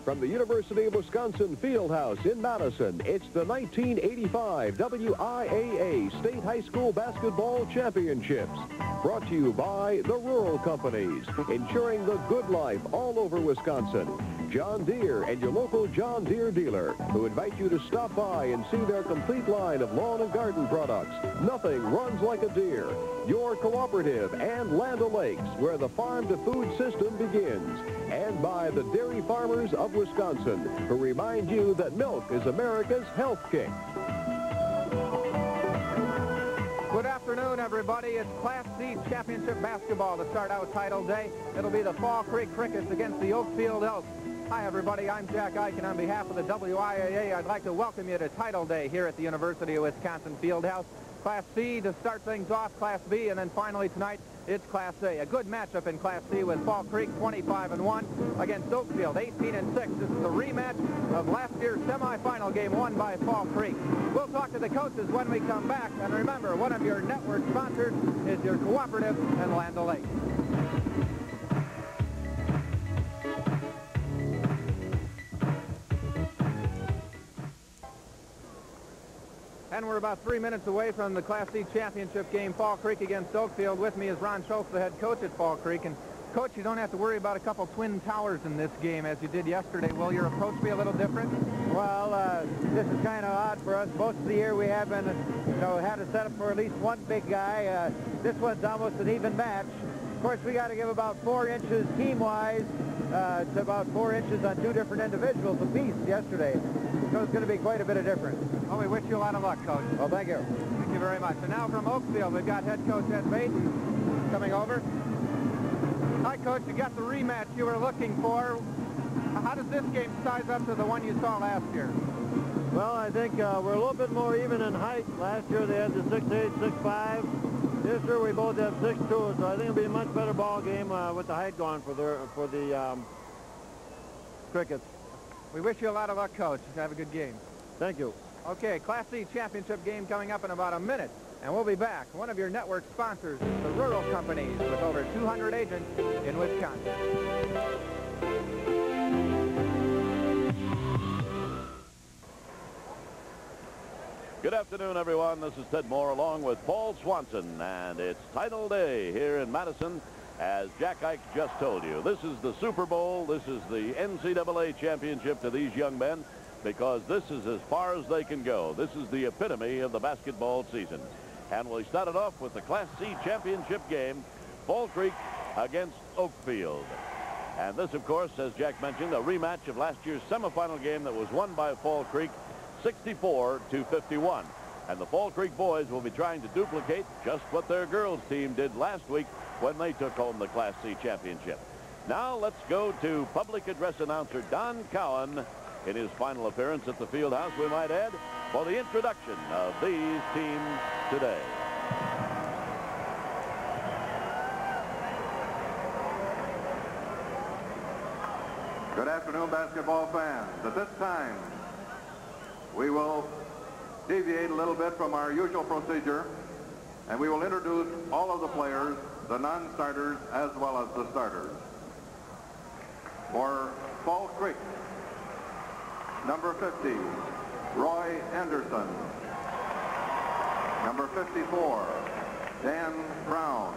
From the University of Wisconsin Fieldhouse in Madison, it's the 1985 WIAA State High School Basketball Championships. Brought to you by the Rural Companies, ensuring the good life all over Wisconsin. John Deere and your local John Deere dealer, who invite you to stop by and see their complete line of lawn and garden products. Nothing runs like a Deere. Your cooperative and Land O'Lakes, where the farm-to-food system begins. And by the dairy farmers of Wisconsin, who remind you that milk is America's health kick. Good afternoon, everybody. It's Class C Championship Basketball to start out title day. It'll be the Fall Creek Crickets against the Oakfield Elks. Hi, everybody. I'm Jack Ike, and on behalf of the WIAA, I'd like to welcome you to title day here at the University of Wisconsin Fieldhouse. Class C to start things off, Class B, and then finally tonight, it's Class A. A good matchup in Class C with Fall Creek 25-1 against Oakfield 18-6. This is a rematch of last year's semifinal game won by Fall Creek. We'll talk to the coaches when we come back. And remember, one of your network sponsors is your cooperative and Land O'Lakes. And we're about 3 minutes away from the Class C championship game, Fall Creek against Oakfield. With me is Ron Schultz, the head coach at Fall Creek. And, Coach, you don't have to worry about a couple twin towers in this game as you did yesterday. Will your approach be a little different? Well, this is kind of odd for us. Most of the year we have been, had to set up for at least one big guy. This one's almost an even match. Of course, we got to give about 4 inches team-wise to about 4 inches on 2 different individuals apiece yesterday. So it's going to be quite a bit of difference. Well, we wish you a lot of luck, Coach. Well, thank you. Thank you very much. And now from Oakfield, we've got head coach Ed Baten coming over. Hi, Coach. You got the rematch you were looking for. How does this game size up to the one you saw last year? Well, I think we're a little bit more even in height. Last year they had the 6'8", 6'5". This year we both have 6'2", so I think it'll be a much better ball game with the height going for the Crickets. We wish you a lot of luck, Coach. Have a good game. Thank you. Okay, Class C championship game coming up in about a minute, and we'll be back. One of your network sponsors, the Rural Companies, with over 200 agents in Wisconsin. Good afternoon, everyone. This is Ted Moore along with Paul Swanson, and it's title day here in Madison. As Jack Ike just told you, this is the Super Bowl. This is the NCAA championship to these young men because this is as far as they can go. This is the epitome of the basketball season. And we started off with the Class C championship game, Fall Creek against Oakfield. And this, of course, as Jack mentioned, a rematch of last year's semifinal game that was won by Fall Creek 64-51. And the Fall Creek boys will be trying to duplicate just what their girls team did last week when they took home the Class C championship. Now let's go to public address announcer Don Cowan in his final appearance at the Fieldhouse, we might add, for the introduction of these teams today. Good afternoon, basketball fans. At this time, we will deviate a little bit from our usual procedure, and we will introduce all of the players, the non-starters as well as the starters. For Fall Creek, number 50, Roy Anderson. Number 54, Dan Brown.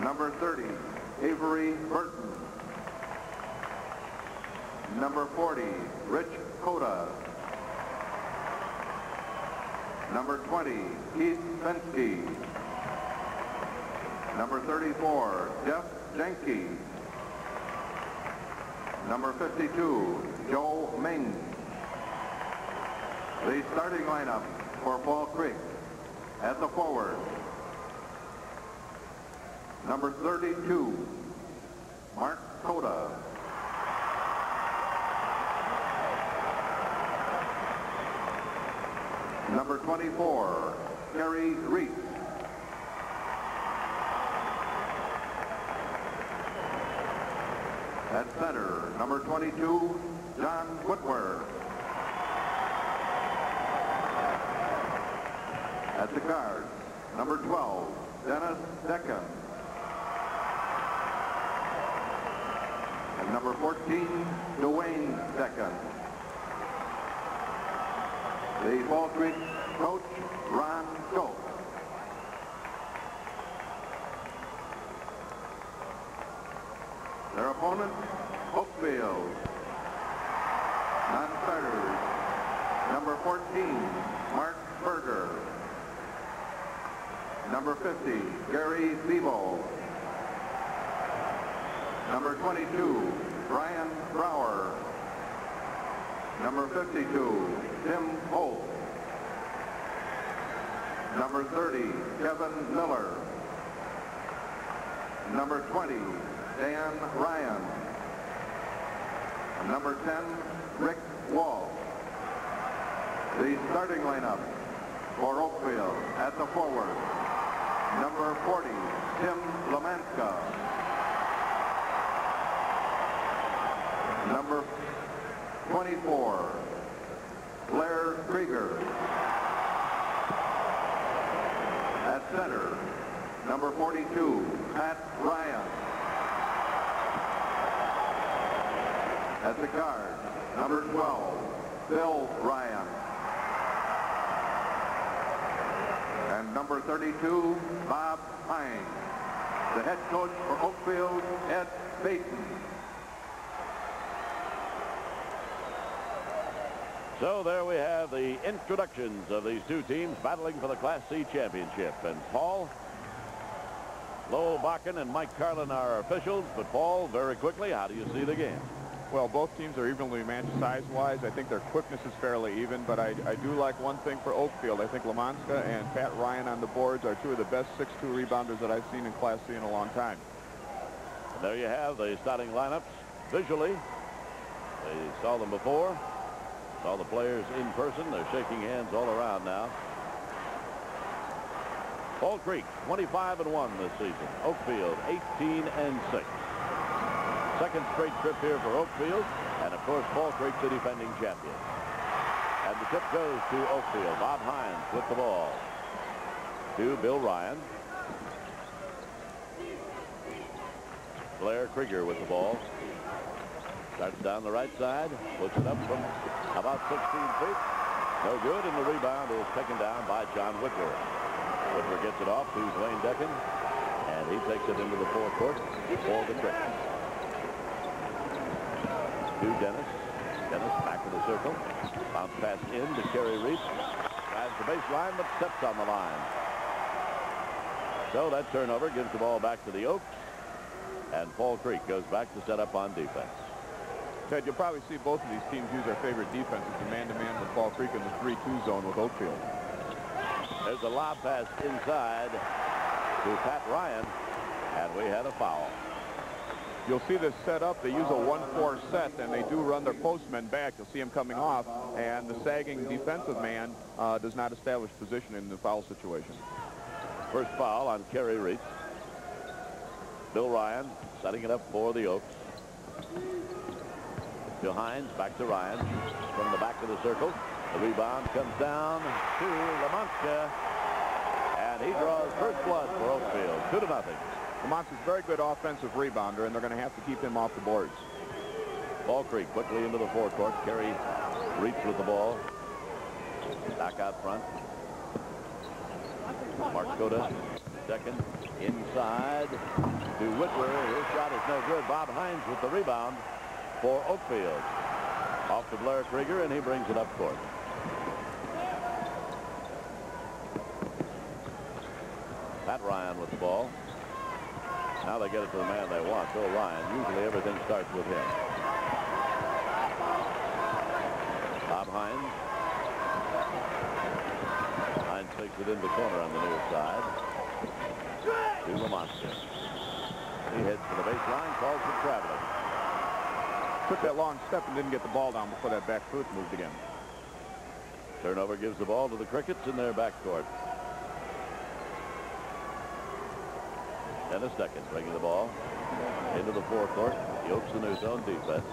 Number 30, Avery Burton. Number 40, Rich Cota. Number 20, Keith Fensky. Number 34, Jeff Jenke. Number 52, Joe Ming. The starting lineup for Fall Creek at the forward. Number 32, Mark Cota. Number 24, Kerry Reese. At center, number 22, John Whitworth. At the guard, number 12, Dennis Decken. and number 14, Dwayne Decken. The Fall Creek coach, Ron Schultz. Their opponent, Oakfield. Non-starters, number 14, Mark Berger. Number 50, Gary Thibault. Number 22, Brian Brower. Number 52, Tim Holt. Number 30, Kevin Miller. Number 20, Dan Ryan. And number 10, Rick Wall. The starting lineup for Oakfield at the forward. Number 40, Tim Lamanska. Number 24, Blair Krieger. At center, number 42, Pat Ryan. At the guard, number 12, Bill Ryan. And number 32, Bob Hines. The head coach for Oakfield, Ed Baton. So there we have the introductions of these two teams battling for the Class C championship. And Paul, Lowell Bakken and Mike Carlin are officials. But Paul, very quickly, how do you see the game? Well, both teams are evenly matched size-wise. I think their quickness is fairly even, but I do like one thing for Oakfield. I think Lamanska and Pat Ryan on the boards are two of the best 6'2 rebounders that I've seen in Class C in a long time. And there you have the starting lineups visually. They saw them before. Saw the players in person. They're shaking hands all around now. Fall Creek 25-1 this season. Oakfield 18-6. Second straight trip here for Oakfield, and of course Fall Creek the defending champion. And the tip goes to Oakfield. Bob Hines with the ball to Bill Ryan. Blair Krieger with the ball. Starts down the right side, puts it up from about 16 feet. No good, and the rebound is taken down by John Whitwer. Whitwer gets it off to Dwayne Decken, and he takes it into the forecourt for the Crickets. To Dennis. Dennis back to the circle. Bounce pass in to Kerry Reese. Drives the baseline, but steps on the line. So that turnover gives the ball back to the Oaks, and Fall Creek goes back to set up on defense. Ted, you'll probably see both of these teams use their favorite defenses, the man-to-man with Fall Creek in the 3-2 zone with Oakfield. There's a lob pass inside to Pat Ryan, and we had a foul. You'll see this set up. They use a 1-4 set, and they do run their postmen back. You'll see him coming off, and the sagging defensive man does not establish position in the foul situation. First foul on Kerry Reese. Bill Ryan setting it up for the Oaks. To Hines, back to Ryan from the back of the circle. The rebound comes down to Lamanska, and he draws first blood for Oakfield, 2-0. Lamanska's a very good offensive rebounder, and they're going to have to keep him off the boards. Fall Creek quickly into the forecourt. Kerry Reese with the ball. Back out front. Mark Skoda, second, inside to Whitwer. His shot is no good. Bob Hines with the rebound for Oakfield. Off to Blair Krieger, and he brings it up court. Pat Ryan with the ball. Now they get it to the man they want, Bill Ryan. Usually everything starts with him. Bob Hines. Hines takes it in the corner on the near side. To Lamanska. He heads to the baseline, calls for traveling. Took that long step and didn't get the ball down before that back foot moved again. Turnover gives the ball to the Crickets in their backcourt. Dennis Decken bringing the ball into the forecourt. He opens the new zone defense.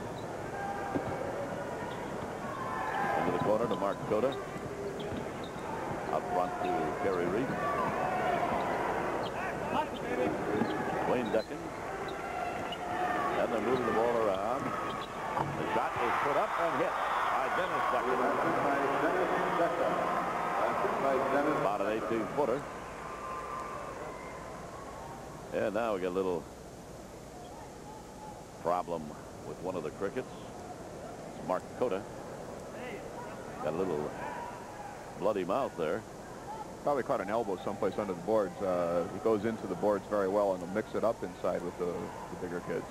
Into the corner to Mark Skoda. Up front to Kerry Reese. Wayne Decken. And they're moving the ball around. Dennis Decken. About an 18-footer. And now we get a little problem with one of the crickets. It's Mark Cota. Got a little bloody mouth there. Probably caught an elbow someplace under the boards. He goes into the boards very well and will mix it up inside with the bigger kids.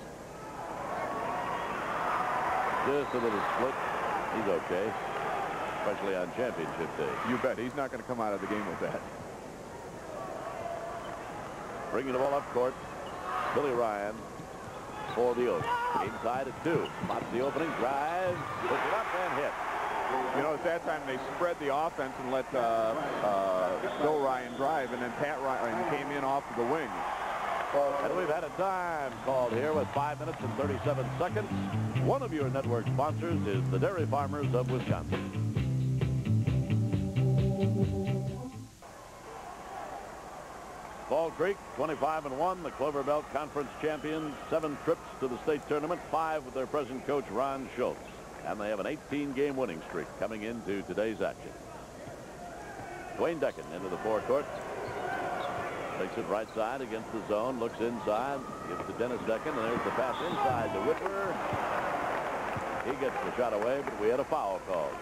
Just a little split. He's okay, especially on championship day. You bet. He's not going to come out of the game with that. Bringing the ball up court. Billy Ryan for the Oaks. Inside at 2. Spots the opening. Drives. Puts it up and hit. You know, at that time they spread the offense and let Bill Ryan drive, and then Pat Ryan came in off of the wing. And we've had a time called here with 5 minutes and 37 seconds. One of your network sponsors is the Dairy Farmers of Wisconsin. Fall Creek, 25-1, the Clover Belt Conference champions, 7 trips to the state tournament, 5 with their present coach, Ron Schultz. And they have an 18-game winning streak coming into today's action. Dwayne Decken into the forecourt. Takes it right side against the zone, looks inside, gives to Dennis Decken, and there's the pass inside to Whitwer. He gets the shot away, but we had a foul called.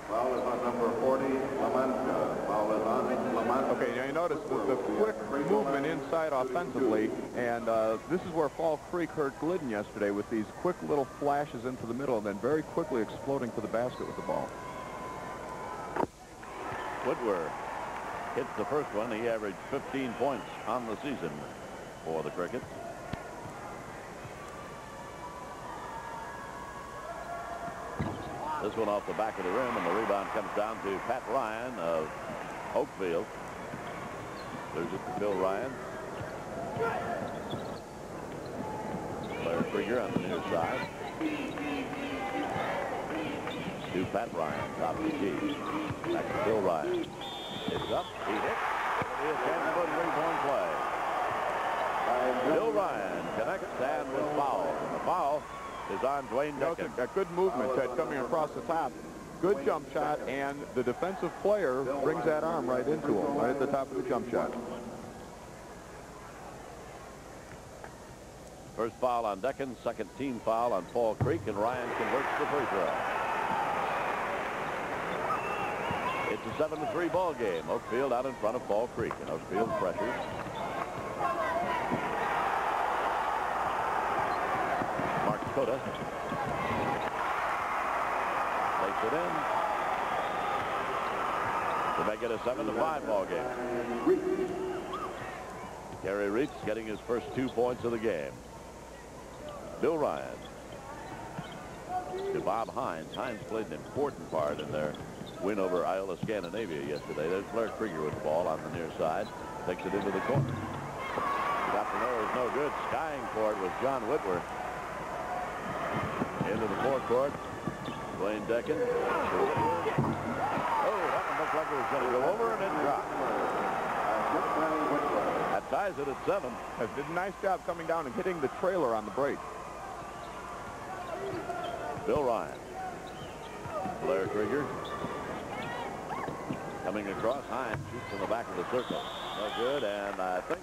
Foul is on number 40, Lamanska. Foul is on Lamanska. Okay, now you notice the quick movement inside offensively, and this is where Fall Creek hurt Glidden yesterday with these quick little flashes into the middle and then very quickly exploding to the basket with the ball. Whitwer hits the first one. He averaged 15 points on the season for the Crickets. This one off the back of the rim, and the rebound comes down to Pat Ryan of Oakfield. There's it to Bill Ryan. Larry Krieger on the near side. To Pat Ryan, top of the key. Back to Bill Ryan. It's up. He hits. It'll be a 10-foot three-point play. Bill Ryan connects and with foul. The foul is on Dwayne Decken. A good movement, Ted, coming across the top. Good jump shot, and the defensive player brings that arm right into him, right at the top of the jump shot. First foul on Decken, second team foul on Fall Creek, and Ryan converts the free throw. It's a 7-3 ball game. Oakfield out in front of Fall Creek, and Oakfield pressures. Mark Cota takes it in to make it a 7-5 ball game. Gary Reitz getting his first 2 points of the game. Bill Ryan to Bob Hines. Hines played an important part in their win over Iola Scandinavia yesterday. There's Blair Krieger with the ball on the near side. Takes it into the corner. Got the nose, no good. Skying for it was John Whitwer. Into the forecourt. Dwayne Decken. Oh, that one looked like it was going to go over, and it dropped. That ties it at 7. Did a nice job coming down and hitting the trailer on the break. Bill Ryan. Blair Krieger. Coming across. Hines shoots in the back of the circle. No good, and I think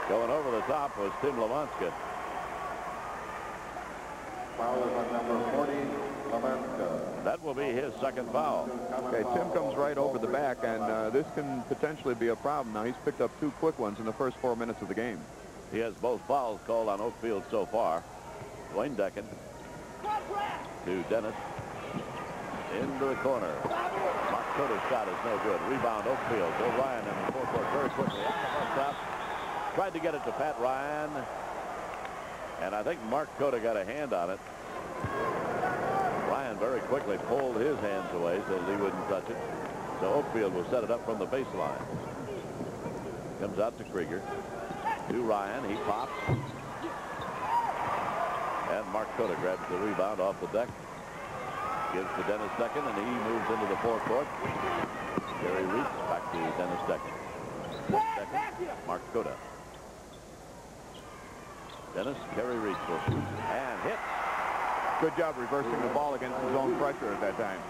going over the top was Tim Lamanska. Foul is on number 40, Lamanska. That will be his second foul. Okay, Tim comes right over the back, and this can potentially be a problem. Now, he's picked up 2 quick ones in the first 4 minutes of the game. He has both fouls called on Oakfield so far. Dwayne Decken to Dennis. Into the corner. Mark Cota's shot is no good. Rebound Oakfield. Bill Ryan in the forecourt very quickly. On the bus stop. Tried to get it to Pat Ryan. And I think Mark Cota got a hand on it. Ryan very quickly pulled his hands away so that he wouldn't touch it. So Oakfield will set it up from the baseline. Comes out to Krieger. To Ryan. He pops. And Mark Cota grabs the rebound off the deck. Gives to Dennis Decken, and he moves into the forecourt. Gary Reitz back to Dennis Decken. Decken, Mark Cota. Dennis, Gary Reitz will shoot and hit. Good job reversing the ball against his own pressure at that time.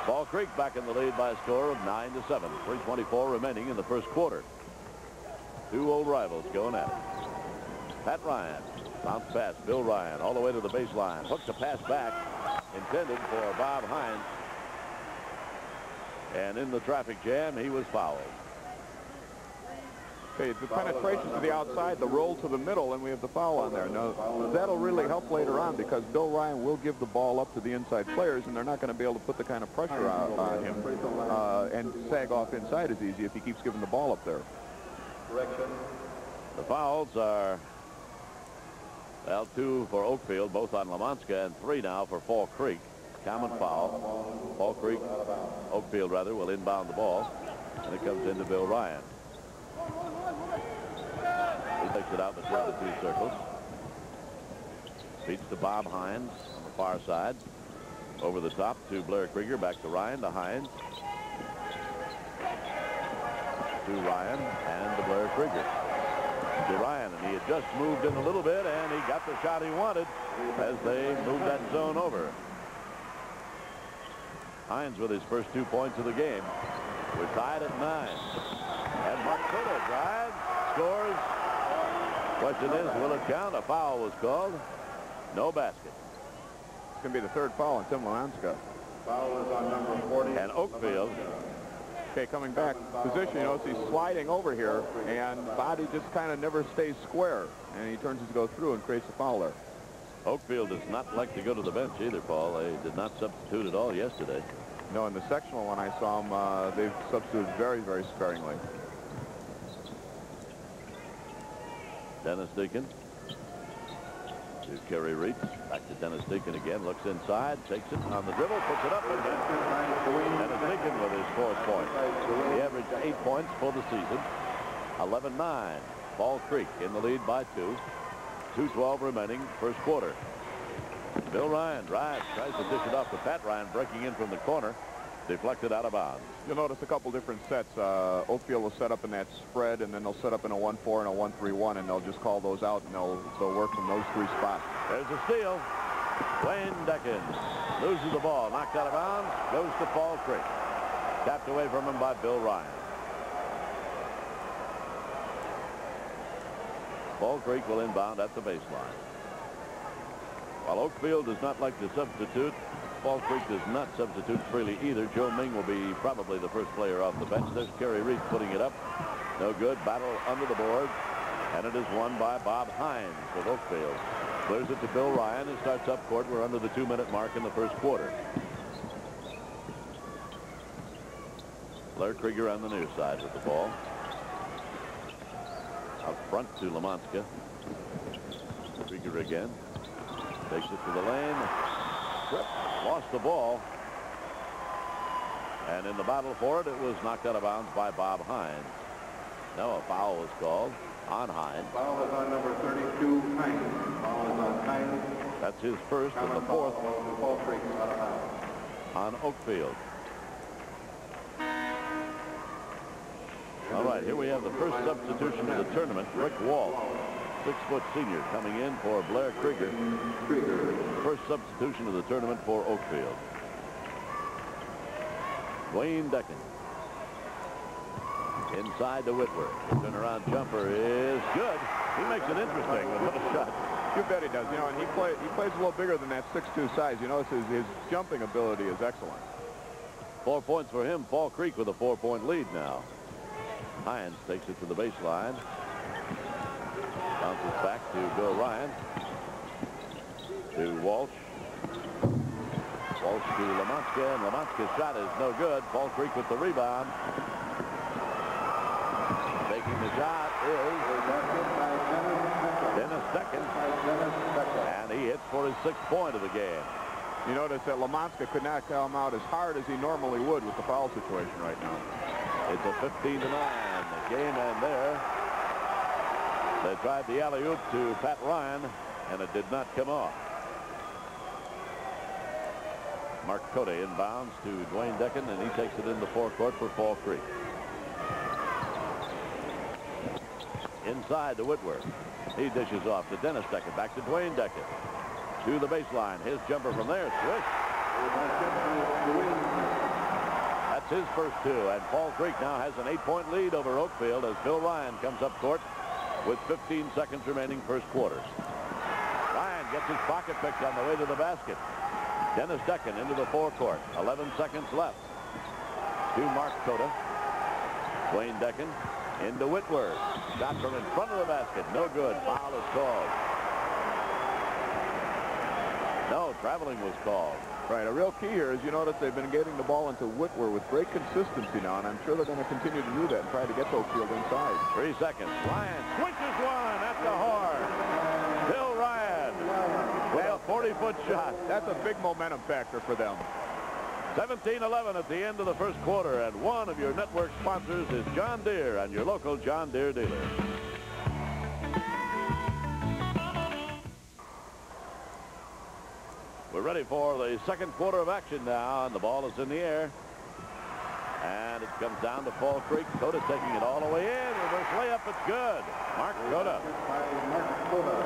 Fall Creek back in the lead by a score of 9-7. 3:24 remaining in the first quarter. Two old rivals going at it. Pat Ryan, bounce pass, Bill Ryan, all the way to the baseline. Hooks a pass back, intended for Bob Hines. And in the traffic jam, he was fouled. Okay, the penetration to the outside, the roll to the middle, and we have the foul on there. Now, that'll really help later on because Bill Ryan will give the ball up to the inside players, and they're not going to be able to put the kind of pressure on him and sag off inside as easy if he keeps giving the ball up there. The fouls are, well, 2 for Oakfield, both on Lamanska, and 3 now for Fall Creek. Common foul. Fall Creek, Oakfield rather, will inbound the ball, and it comes into Bill Ryan. He takes it out between the 2 circles. Feeds to Bob Hines on the far side. Over the top to Blair Krieger. Back to Ryan, to Hines. To Ryan and to Blair Krieger. To Ryan, and he had just moved in a little bit, and he got the shot he wanted as they moved that zone over. Hines with his first 2 points of the game. We're tied at 9. And Mark Coda drives, scores. Question is, will it count? A foul was called. No basket. It's going to be the 3rd foul on Tim Lamanska. Foul is on number 40. And Oakfield. Okay, coming back position, you notice he's sliding over here, and body just kind of never stays square, and he turns to go through and creates a foul there. Oakfield does not like to go to the bench either, Paul. They did not substitute at all yesterday. No, in the sectional when I saw him, they've substituted very, very sparingly. Dennis Deacon to Kerry Reitz. Back to Dennis Deacon again. Looks inside, takes it on the dribble, puts it up again. Dennis Deacon with his 4th point. He averaged 8 points for the season. 11-9. Fall Creek in the lead by 2. 2:12 remaining, first quarter. Bill Ryan drives, tries to dish it off to Pat Ryan, breaking in from the corner. Deflected out of bounds. You'll notice a couple different sets. Oakfield will set up in that spread, and then they'll set up in a 1-4 and a 1-3-1, and they'll just call those out, and they'll work from those 3 spots. There's a steal. Dwayne Decken loses the ball, knocked out of bounds, goes to Fall Creek. Tapped away from him by Bill Ryan. Fall Creek will inbound at the baseline. While Oakfield does not like to substitute, Fall Creek does not substitute freely either. Joe Ming will be probably the first player off the bench. There's Kerry Reitz putting it up. No good. Battle under the board. And it is won by Bob Hines of Oakfield. Clears it to Bill Ryan and starts up court. We're under the 2-minute mark in the first quarter. Blair Krieger on the near side with the ball. Out front to Lamanska. Krieger again. Takes it to the lane. Lost the ball. And in the battle for it, it was knocked out of bounds by Bob Hines. No, a foul was called on Hines. Foul is on number 32, Hines. Foul is on Hines. That's his first and the 4th Fall Creek out of bounds. on Oakfield. All right, here we have the first substitution of the tournament. Rick Walsh, 6-foot senior, coming in for Blair Krieger. First substitution of the tournament for Oakfield. Dwayne Decken. Inside to Whitworth. The turnaround jumper is good. He makes it interesting with a shot. You bet he does. You know, and he plays a little bigger than that 6'2" size. You notice his jumping ability is excellent. 4 points for him. Fall Creek with a 4-point lead now. Hines takes it to the baseline. Bounces back to Bill Ryan. To Walsh. Walsh to Lamanska, and Lamanska's shot is no good. Fall Creek with the rebound. Taking the shot is Dennis Decken. And he hits for his 6th point of the game. You notice that Lamanska could not come out as hard as he normally would with the foul situation right now. It's a 15-9 game, and there they tried the alley-oop to Pat Ryan, and it did not come off. Mark Cote inbounds to Dwayne Decken, and he takes it in the forecourt for Fall Creek. Inside to Whitworth. He dishes off to Dennis Decken. Back to Dwayne Decken. to the baseline. His jumper from there, swish. That's his first two, and Fall Creek now has an 8-point lead over Oakfield as Bill Ryan comes up court with 15 seconds remaining first quarter. Ryan gets his pocket picked on the way to the basket. Dennis Decken into the forecourt. 11 seconds left. To Mark Cota. Dwayne Decken into Whitworth. Shot from in front of the basket. No good. Foul is called. No, traveling was called. Right, a real key here is you notice they've been getting the ball into Whitworth with great consistency now, and I'm sure they're going to continue to do that and try to get Oakfield inside. 3 seconds. Ryan switches one at the horn. Bill Ryan with a 40-foot shot. That's a big momentum factor for them. 17-11 at the end of the first quarter, and one of your network sponsors is John Deere and your local John Deere dealer. We're ready for the second quarter of action now, and the ball is in the air. And it comes down to Fall Creek. Cota's taking it all the way in. Reverse layup, it's good. Mark Cota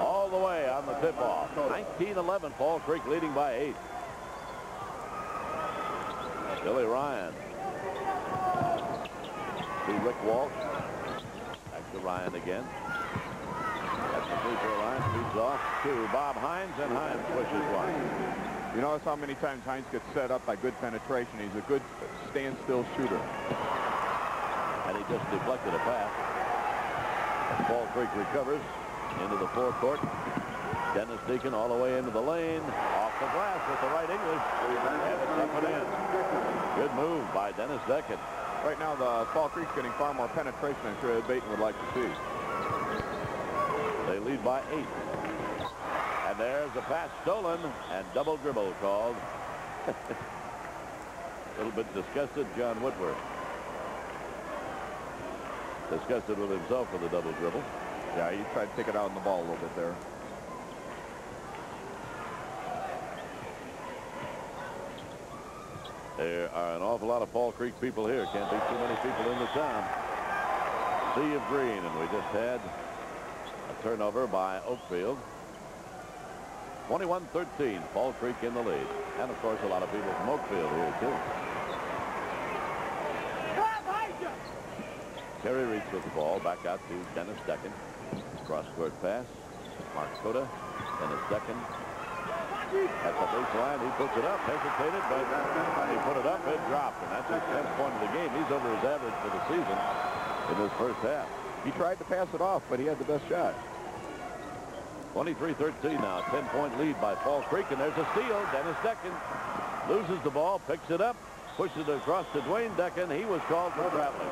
all the way on the tip-off. 19-11, Fall Creek leading by 8. Billy Ryan to Rick Walsh. Back to Ryan again. That's the free throw line. Feeds off to Bob Hines, and Hines pushes one. You notice how many times Hines gets set up by good penetration. He's a good standstill shooter. And he just deflected a pass. Fall Creek recovers into the forecourt. Dennis Deacon all the way into the lane. Off the glass with the right English. And it's up and in. Good move by Dennis Decken. Right now, the Fall Creek's getting far more penetration than I'm sure Ed Baton would like to see. They lead by 8. And there's a pass stolen and double dribble called. A little bit disgusted, John Whitworth. Disgusted with himself for the double dribble. Yeah, he tried to take it out on the ball a little bit there. There are an awful lot of Fall Creek people here. Can't be too many people in the town. Sea of green, and we just had a turnover by Oakfield. 21-13, Fall Creek in the lead. And, of course, a lot of people from Oakfield here, too. Terry Reitz with the ball. Back out to Dennis Decken. Cross-court pass. Mark Cota. Dennis Decken. At the baseline, he puts it up. Hesitated, but he put it up. It dropped, and that's his 10th point of the game. He's over his average for the season in this first half. He tried to pass it off, but he had the best shot. 23-13 now. 10-point lead by Fall Creek, and there's a steal. Dennis Decken loses the ball, picks it up, pushes it across to Dwayne Decken. He was called for traveling.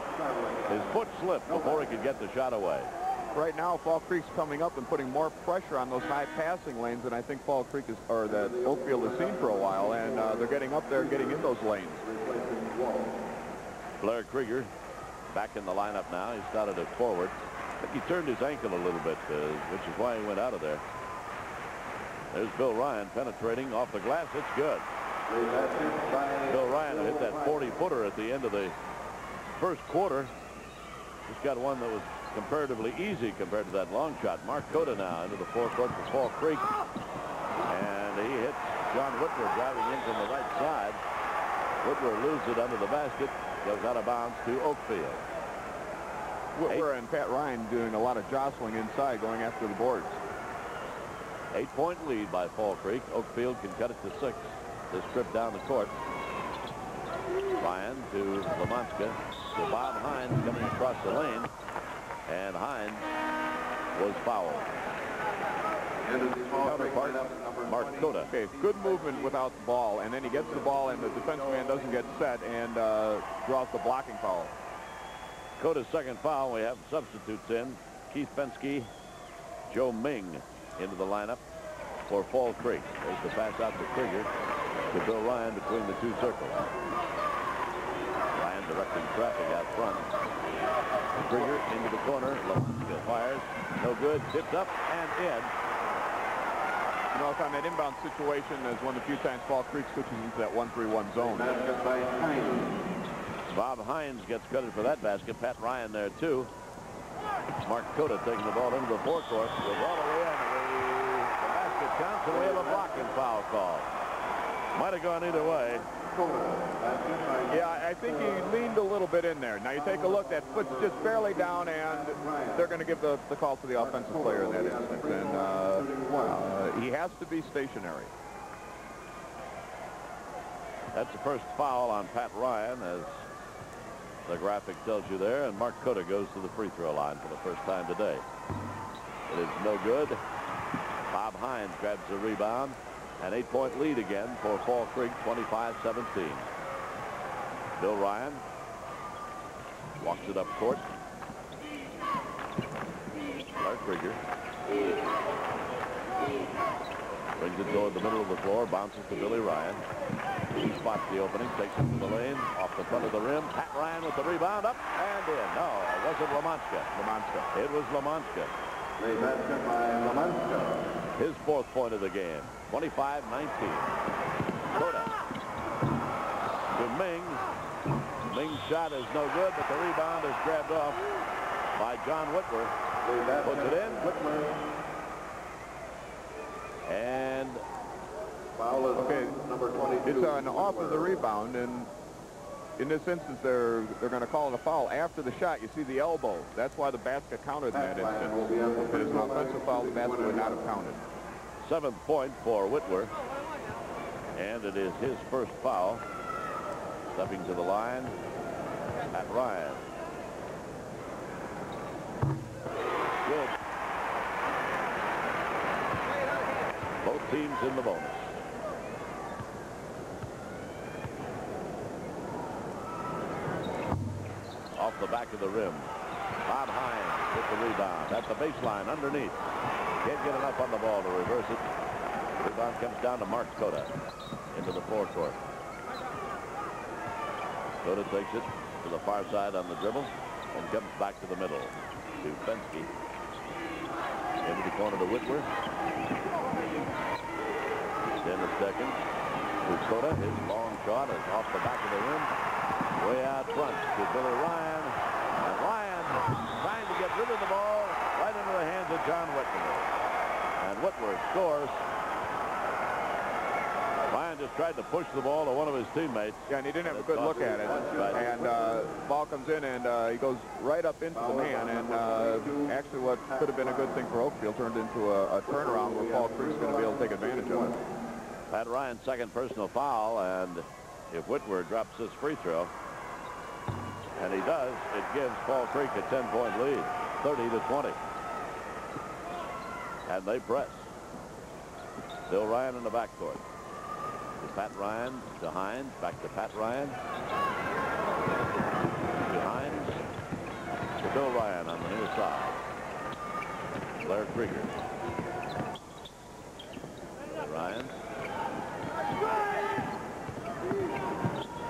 His foot slipped before he could get the shot away. Right now, Fall Creek's coming up and putting more pressure on those high passing lanes than I think Fall Creek is, or that Oakfield has seen for a while, and they're getting up there and getting in those lanes. Blair Krieger back in the lineup now. He started at forward. I think he turned his ankle a little bit, which is why he went out of there. There's Bill Ryan penetrating off the glass. It's good. Bill Ryan hit that 40-footer at the end of the first quarter. Just got one that was comparatively easy compared to that long shot. Mark Cota now into the forecourt for Fall Creek. And he hits John Whitworth driving in from the right side. Whitworth loses it under the basket. Goes out of bounds to Oakfield. Whitworth and Pat Ryan doing a lot of jostling inside, going after the boards. 8-point lead by Fall Creek. Oakfield can cut it to 6. This trip down the court. Ryan to Lamonska. To Bob Hines coming across the lane. And Hines was fouled. Mark Cota. Okay, good movement without the ball, and then he gets the ball, and the defensive man doesn't get set and draws the blocking foul. Cota's second foul. We have substitutes in. Keith Fensky, Joe Ming into the lineup for Fall Creek. There's the pass out to Krieger to Bill Ryan between the two circles. Ryan directing traffic out front. Krieger into the corner. Lamonska fires. No good. Tipped up and in. You know, on that inbound situation is one of the few times Fall Creek switches into that 1-3-1 zone. Bob Hines gets credit for that basket. Pat Ryan there, too. Mark Cota taking the ball into the forecourt. Goes all the way in. The basket Wisconsin, we have a blocking foul call. Might have gone either way. Yeah, I think he leaned a little bit in there. Now you take a look, that foot's just barely down, and they're going to give the call to the offensive player in that instance. And he has to be stationary. That's the first foul on Pat Ryan, as the graphic tells you there, and Mark Cota goes to the free throw line for the first time today. It is no good. Bob Hines grabs the rebound. An 8-point lead again for Fall Creek, 25-17. Bill Ryan walks it up court. Larry Krieger brings it toward the middle of the floor, bounces to Billy Ryan. He spots the opening, takes it to the lane, off the front of the rim. Pat Ryan with the rebound, up and in. No, it wasn't Lamanska. It was Lamanska. The basket by Lamanska. His 4th point of the game, 25-19. Cota to Mings. Mings' shot is no good, but the rebound is grabbed off by John Whitmer. Puts it in. And foul is okay, number 22. It's an off of the rebound, and in this instance, they're going to call it a foul after the shot. You see the elbow. That's why the basket counted in that instance. If it is an offensive foul, the basket would not have counted. 7th point for Whitwer. And it is his first foul. Stepping to the line, Pat Ryan. Good. Both teams in the bonus. Off the back of the rim. Bob Hines with the rebound at the baseline underneath. Can't get enough on the ball to reverse it. Rebound comes down to Mark Cota into the forecourt. Cota takes it to the far side on the dribble and comes back to the middle to Fensky. Into the corner to Whitwer. Then the second to Cota. His long shot is off the back of the rim. Way out front to Billy Ryan. And Ryan trying to get rid of the ball right into the hands of John Whitmer. And Whitmer scores. Ryan just tried to push the ball to one of his teammates. Yeah, and he didn't have a good look at it. And ball comes in, and he goes right up into the man. And actually what could have been a good thing for Oakfield turned into a turnaround where Fall Creek's going to be able to take advantage of it. Pat Ryan's 2nd personal foul, and if Whitwer drops this free throw, and he does, it gives Fall Creek a 10-point lead, 30-20. And they press. Bill Ryan in the backcourt. To Pat Ryan, to Hines, back to Pat Ryan. To Hines, to Bill Ryan on the near side. Larry Krieger. Ryan.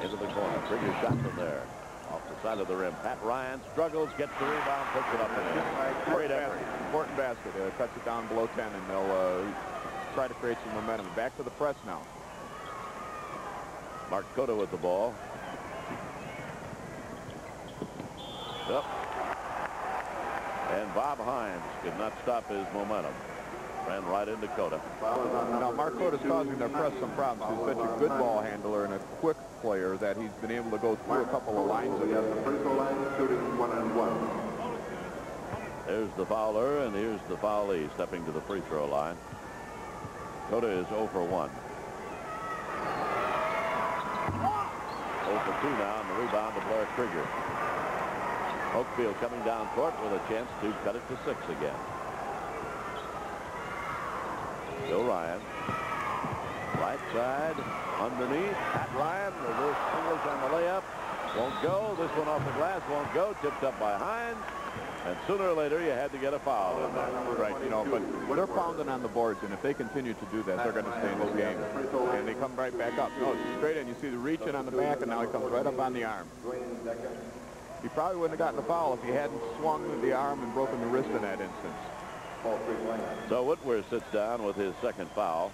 Into the corner. Krieger shot from there. Off the side of the rim. Pat Ryan struggles, gets the rebound, puts it up in there. Great effort. Important basket. Cuts it down below 10, and they'll try to create some momentum. Back to the press now. Mark Cota with the ball. Up. And Bob Hines could not stop his momentum. Ran right into Cota. Now, Mark Cota's causing their press some problems. He's such a good ball handler and a quick player that he's been able to go through a couple of lines of the free throw line, shooting 1-and-1. There's the fouler, and here's the foulee stepping to the free throw line. Cota is 0 for 1. 0 for 2 now, and the rebound to Blair Krieger. Oakfield coming down court with a chance to cut it to 6 again. Bill Ryan. Right side, underneath. Pat Ryan, reverse English on the layup. Won't go. This one off the glass won't go. Tipped up by Hines. And sooner or later, you had to get a foul in there. Right, you know, but they're pounding on the boards, and if they continue to do that, they're going to stay in this game. And they come right back up. No, it's straight in. You see the reaching on the back, and now he comes right up on the arm. He probably wouldn't have gotten a foul if he hadn't swung the arm and broken the wrist in that instance. So Whitwer sits down with his 2nd foul.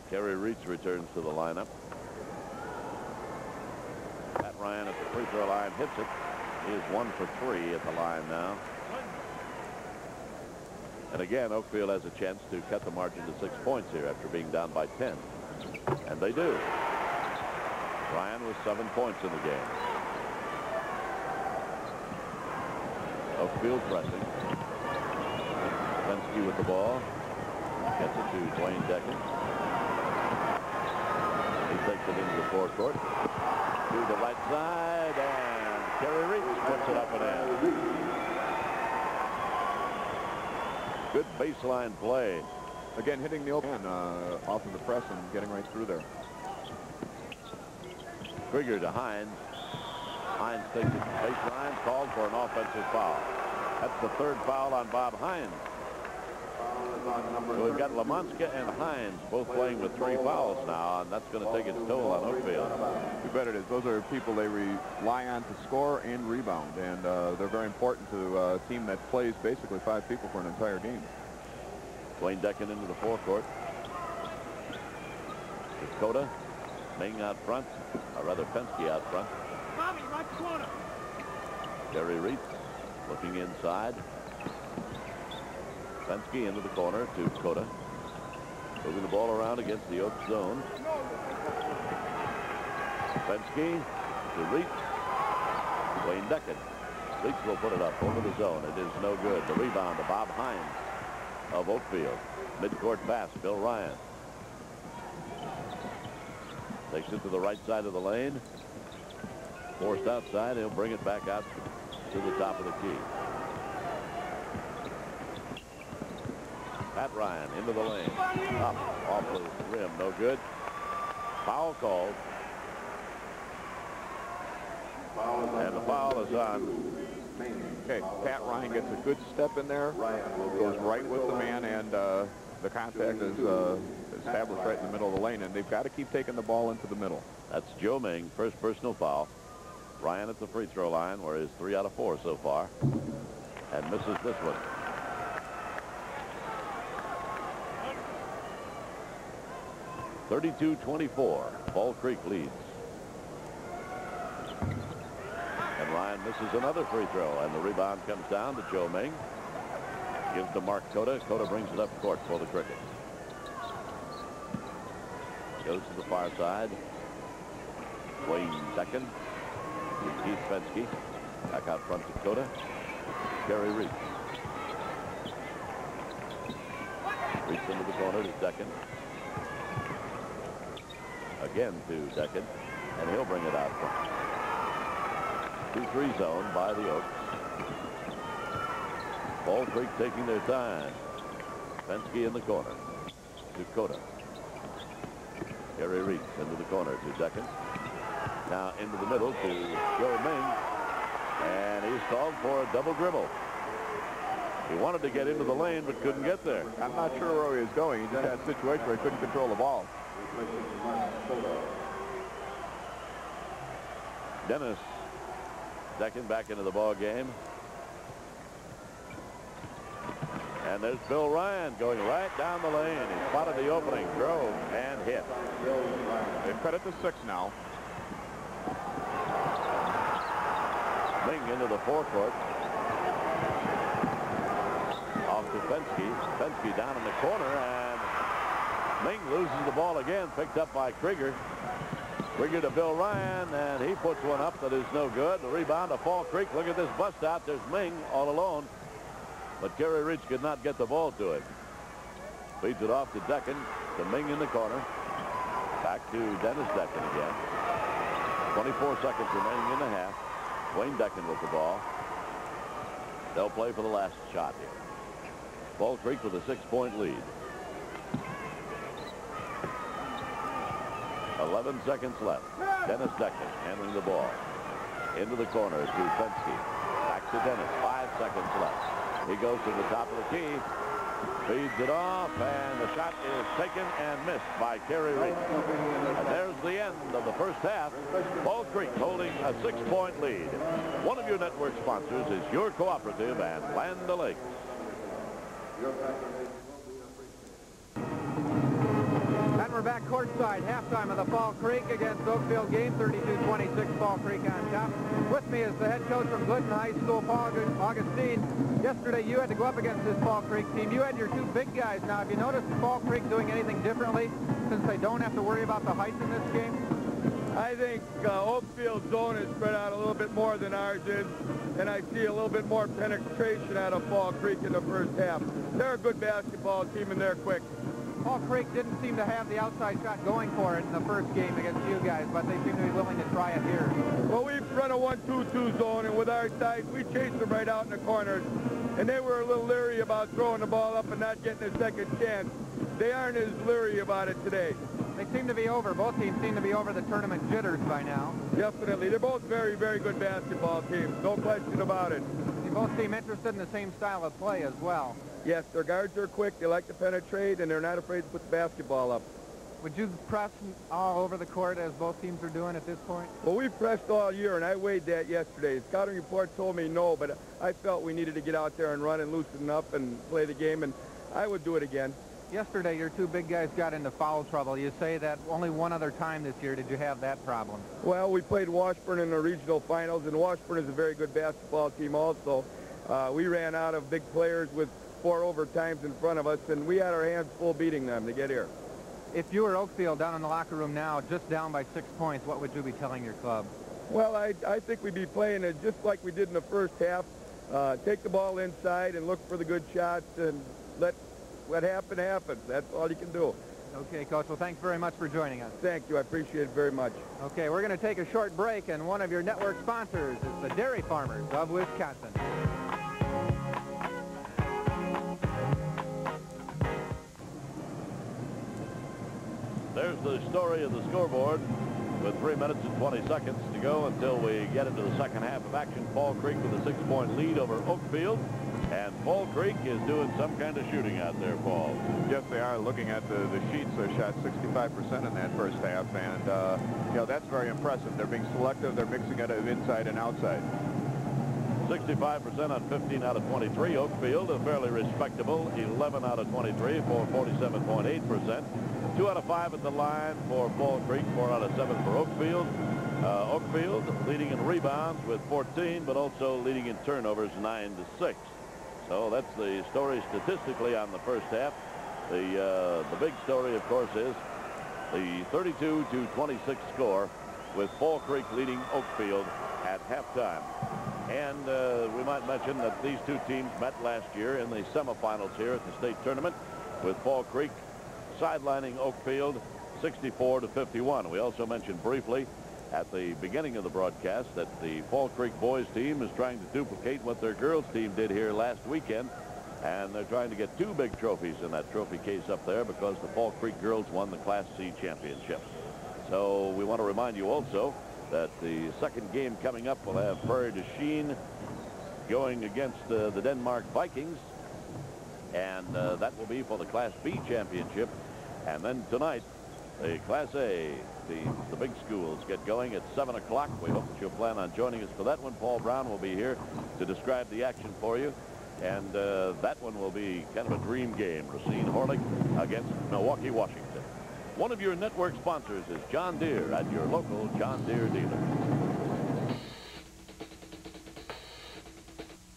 Kerry Reitz returns to the lineup. Pat Ryan at the free throw line hits it. He is 1 for 3 at the line now. And again, Oakfield has a chance to cut the margin to 6 points here after being down by 10. And they do. Ryan with 7 points in the game. Oakfield pressing. Penske with the ball. Gets it to Dwayne Decken. He takes it into the forecourt. To the right side, and Kerry Reese puts it up and in. Good baseline play. Again, hitting the open off of the press and getting right through there. Krieger to Hines. Hines takes it to baseline, called for an offensive foul. That's the 3rd foul on Bob Hines. So we've got Lamanska and Hines both playing with 3 fouls now, and that's going to take its toll on Oakfield. You bet it is. Those are people they rely on to score and rebound, and they're very important to a team that plays basically 5 people for an entire game. Dwayne Decken into the forecourt. Dakota. Ming out front, or rather Penske out front. Bobby, right corner. Gary Reitz looking inside. Penske into the corner to Dakota. Moving the ball around against the Oak zone. Penske to Reitz. Dwayne Decken. Reitz will put it up over the zone. It is no good. The rebound to Bob Hines of Oakfield. Midcourt pass, Bill Ryan. Takes it to the right side of the lane. Forced outside. He'll bring it back out to the top of the key. Pat Ryan into the lane. Up off the rim. No good. Foul called. And the foul is on. Okay, Pat Ryan gets a good step in there. Goes right with the man, and the contact is established right in the middle of the lane, and they've got to keep taking the ball into the middle. That's Joe Ming, first personal foul. Ryan at the free throw line, where he's 3 out of 4 so far, and misses this one. (32-24). Fall Creek leads. And Ryan misses another free throw, and the rebound comes down to Joe Ming. Gives to Mark Cota. Cota brings it up court for the Crickets. Goes to the far side. Wayne Decken. Keith Penske. Back out front to Cota. Kerry Reitz. Reitz into the corner to Decken. Again to Decken. And he'll bring it out front. 2-3 zone by the Oaks. Fall Creek taking their time. Penske in the corner to Cota. Kerry Reitz into the corner to Decken. Now into the middle to Joe Ming. And he's called for a double dribble. He wanted to get into the lane but couldn't get there. I'm not sure where he was going. He just had a situation where he couldn't control the ball. Dennis Decken back into the ball game. And there's Bill Ryan going right down the lane. He spotted the opening, drove, and hit. They've cut it to 6 now. Ming into the forecourt. Off to Penske. Penske down in the corner, and Ming loses the ball again, picked up by Krieger. Krieger to Bill Ryan, and he puts one up that is no good. The rebound to Fall Creek. Look at this bust out. There's Ming all alone. But Kerry Reitz could not get the ball to it. Feeds it off to Decken. To Ming in the corner. Back to Dennis Decken again. 24 seconds remaining in the half. Wayne Decken with the ball. They'll play for the last shot here. Fall Creek with a 6-point lead. 11 seconds left. Dennis Decken handling the ball. Into the corner to Penske. Back to Dennis. 5 seconds left. He goes to the top of the key. Feeds it off, and the shot is taken and missed by Kerry Reitz. And there's the end of the first half. Fall Creek holding a 6-point lead. One of your network sponsors is your cooperative and Land O'Lakes. And we're we're back courtside, halftime of the Fall Creek against Oakfield game, 32-26, Fall Creek on top. With me is the head coach from Glidden High School, Paul Augustine. Yesterday, you had to go up against this Fall Creek team. You had your two big guys. Now, have you noticed Fall Creek doing anything differently since they don't have to worry about the height in this game? I think Oakfield's zone is spread out a little bit more than ours is, and I see a little bit more penetration out of Fall Creek in the first half. They're a good basketball team, and they're quick. Fall Creek didn't seem to have the outside shot going for it in the first game against you guys, but they seem to be willing to try it here. Well, we run a 1-2-2 zone, and with our size, we chased them right out in the corners, and they were a little leery about throwing the ball up and not getting a second chance. They aren't as leery about it today. They seem to be over. Both teams seem to be over the tournament jitters by now. Definitely. They're both very, very good basketball teams. No question about it. They both seem interested in the same style of play as well. Yes, their guards are quick. They like to penetrate, and they're not afraid to put the basketball up. Would you press all over the court as both teams are doing at this point? Well, we've pressed all year, and I weighed that yesterday. The scouting report told me no, but I felt we needed to get out there and run and loosen up and play the game, and I would do it again. Yesterday, your two big guys got into foul trouble. You say that only one other time this year did you have that problem. Well, we played Washburn in the regional finals, and Washburn is a very good basketball team also. We ran out of big players with 4 overtimes in front of us, and we had our hands full beating them to get here. If you were Oakfield down in the locker room now, just down by 6 points, what would you be telling your club? Well, I think we'd be playing it just like we did in the first half. Take the ball inside and look for the good shots and let what happened happen. That's all you can do. Okay, Coach. Well, thanks very much for joining us. Thank you. I appreciate it very much. Okay, we're going to take a short break, and one of your network sponsors is the Dairy Farmers of Wisconsin. There's the story of the scoreboard with 3 minutes and 20 seconds to go until we get into the second half of action. Fall Creek with a 6-point lead over Oakfield. And Fall Creek is doing some kind of shooting out there, Paul. Yes, they are. Looking at the sheets, they shot 65% in that first half, and you know, that's very impressive. They're being selective. They're mixing it of inside and outside. 65% on 15 out of 23. Oakfield, a fairly respectable 11 out of 23 for 47.8%. 2 out of 5 at the line for Fall Creek, 4 out of 7 for Oakfield. Oakfield leading in rebounds with 14, but also leading in turnovers 9-6. So that's the story statistically on the first half. The big story, of course, is the 32-26 score with Fall Creek leading Oakfield at halftime. And we might mention that these two teams met last year in the semifinals here at the state tournament, with Fall Creek sidelining Oakfield 64-51. We also mentioned briefly at the beginning of the broadcast that the Fall Creek boys team is trying to duplicate what their girls team did here last weekend, and they're trying to get 2 big trophies in that trophy case up there because the Fall Creek girls won the Class C championship. So we want to remind you also that the second game coming up will have Prairie du Chien going against the Denmark Vikings, and that will be for the Class B championship. And then tonight, the Class A, the big schools get going at 7 o'clock. We hope that you'll plan on joining us for that one. Paul Brown will be here to describe the action for you. And that one will be kind of a dream game. Racine Horlick against Milwaukee, Washington. One of your network sponsors is John Deere at your local John Deere dealer.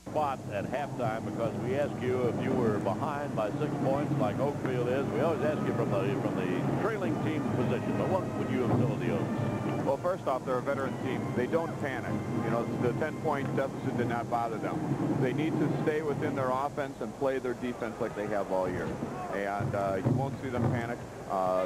Spot at halftime, because we ask you if you were behind by 6 points like Oakfield is. We always ask you from the trailing team's position, but what would you have told the Oaks? Well, first off, they're a veteran team. They don't panic. You know, the 10-point deficit did not bother them. They need to stay within their offense and play their defense like they have all year. And you won't see them panic.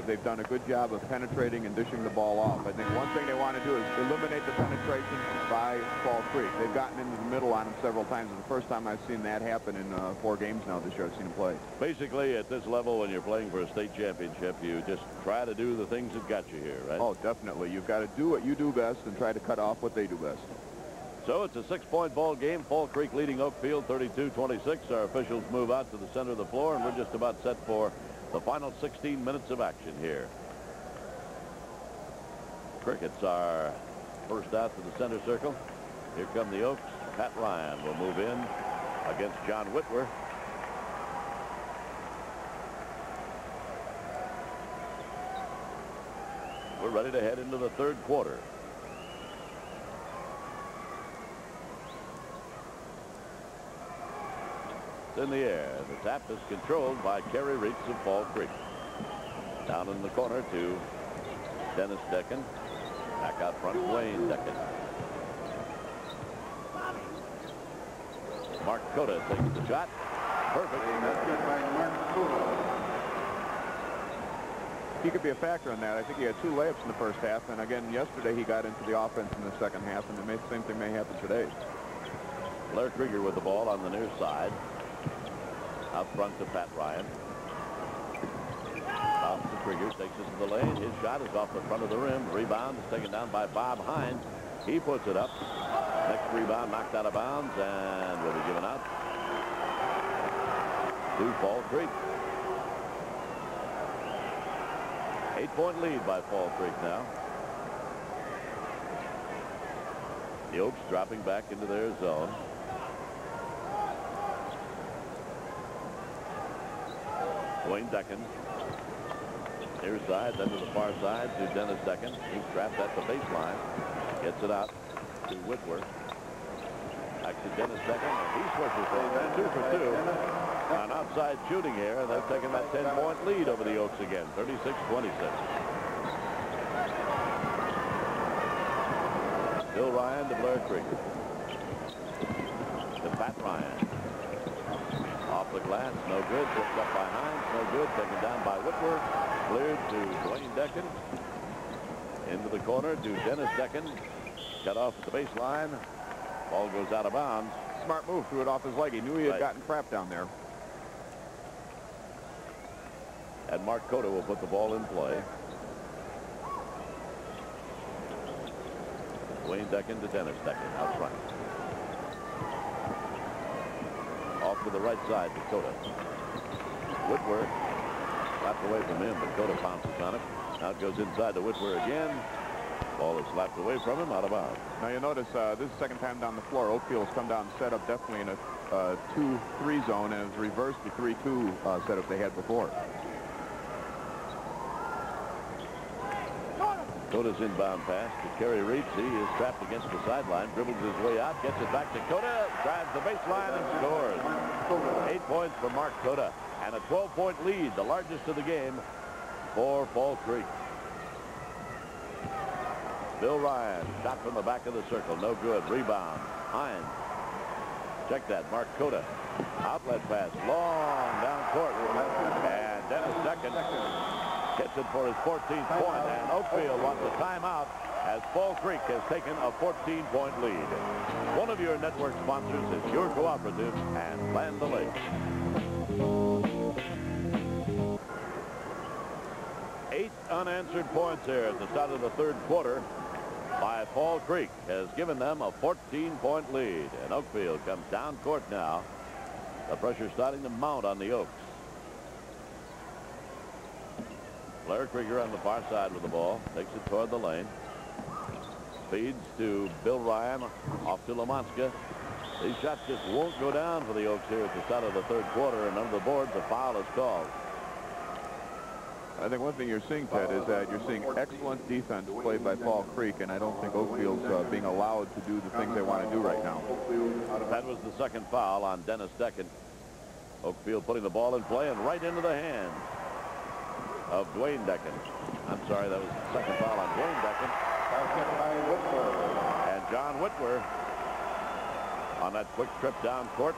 They've done a good job of penetrating and dishing the ball off. I think one thing they want to do is eliminate the penetration by Fall Creek. They've gotten into the middle on them several times. It's the first time I've seen that happen in 4 games now this year I've seen them play. Basically, at this level, when you're playing for a state championship, you just try to do the things that got you here, right? Oh, definitely. You've got to do what you do best and try to cut off what they do best. So it's a 6-point ball game. Fall Creek leading Oakfield 32-26. Our officials move out to the center of the floor, and we're just about set for the final 16 minutes of action here. Crickets are first out to the center circle. Here come the Oaks. Pat Ryan will move in against John Whitwer. We're ready to head into the third quarter. It's in the air. The tap is controlled by Kerry Reitz of Fall Creek. Down in the corner to Dennis Decken. Back out front, Wayne Decken. Mark Cota takes the shot. Perfect. He could be a factor in that. I think he had 2 layups in the first half, and again yesterday he got into the offense in the second half, and the same thing may happen today. Blair Krieger with the ball on the near side. Out front to Pat Ryan. Bounce to Krieger, takes it to the lane. His shot is off the front of the rim. Rebound is taken down by Bob Hines. He puts it up. Next rebound knocked out of bounds and will be given out to Fall Creek. 8-point lead by Fall Creek now. The Oaks dropping back into their zone. Wayne Decken. Near side, then to the far side to Dennis Decken. He's trapped at the baseline. Gets it out to Whitworth. Back to Dennis Decken, and he switches things. 2 for 2. An outside shooting here, and they're taking that 10-point lead over the Oaks again, 36-26. Bill Ryan to Blair Krieger. To Pat Ryan. Off the glass, no good. Picked up by Hines, no good. Taken down by Whitworth. Cleared to Wayne Decken. Into the corner to Dennis Decken. Cut off at the baseline. Ball goes out of bounds. Smart move, threw it off his leg. He knew he had gotten trapped down there. And Mark Cota will put the ball in play. Wayne Decken to Dennis Decken out front. Off to the right side to Cota. Whitworth slapped away from him, but Cota pounces on it. Now it goes inside to Whitworth again. Ball is slapped away from him, out of bounds. Now you'll notice this is the second time down the floor. Oakfield has come down and set up definitely in a 2-3 zone, and has reversed the 3-2 setup they had before. Cota's inbound pass to Kerry Reitz. He is trapped against the sideline, dribbles his way out, gets it back to Cota, drives the baseline and scores. 8 points for Mark Cota, and a 12-point lead, the largest of the game for Fall Creek. Bill Ryan, shot from the back of the circle, no good. Rebound, Hines. Check that, Mark Cota. Outlet pass, long down court. And Dennis Decken gets it for his 14th point, and Oakfield wants a timeout as Fall Creek has taken a 14-point lead. One of your network sponsors is your cooperative and Land O'Lakes. 8 unanswered points here at the start of the third quarter by Fall Creek has given them a 14-point lead, and Oakfield comes down court now. The pressure starting to mount on the Oaks. Blair Krieger on the far side with the ball, takes it toward the lane. Feeds to Bill Ryan, off to Lamanska. These shots just won't go down for the Oaks here at the start of the third quarter, and under the boards a foul is called. I think one thing you're seeing, Ted, is that you're seeing excellent defense played by Fall Creek, and I don't think Oakfield's being allowed to do the things they want to do right now. That was the second foul on Dennis Decken. Oakfield putting the ball in play and right into the hands of Dwayne Decken. I'm sorry, that was the second foul on Dwayne Decken. And John Whitworth on that quick trip down court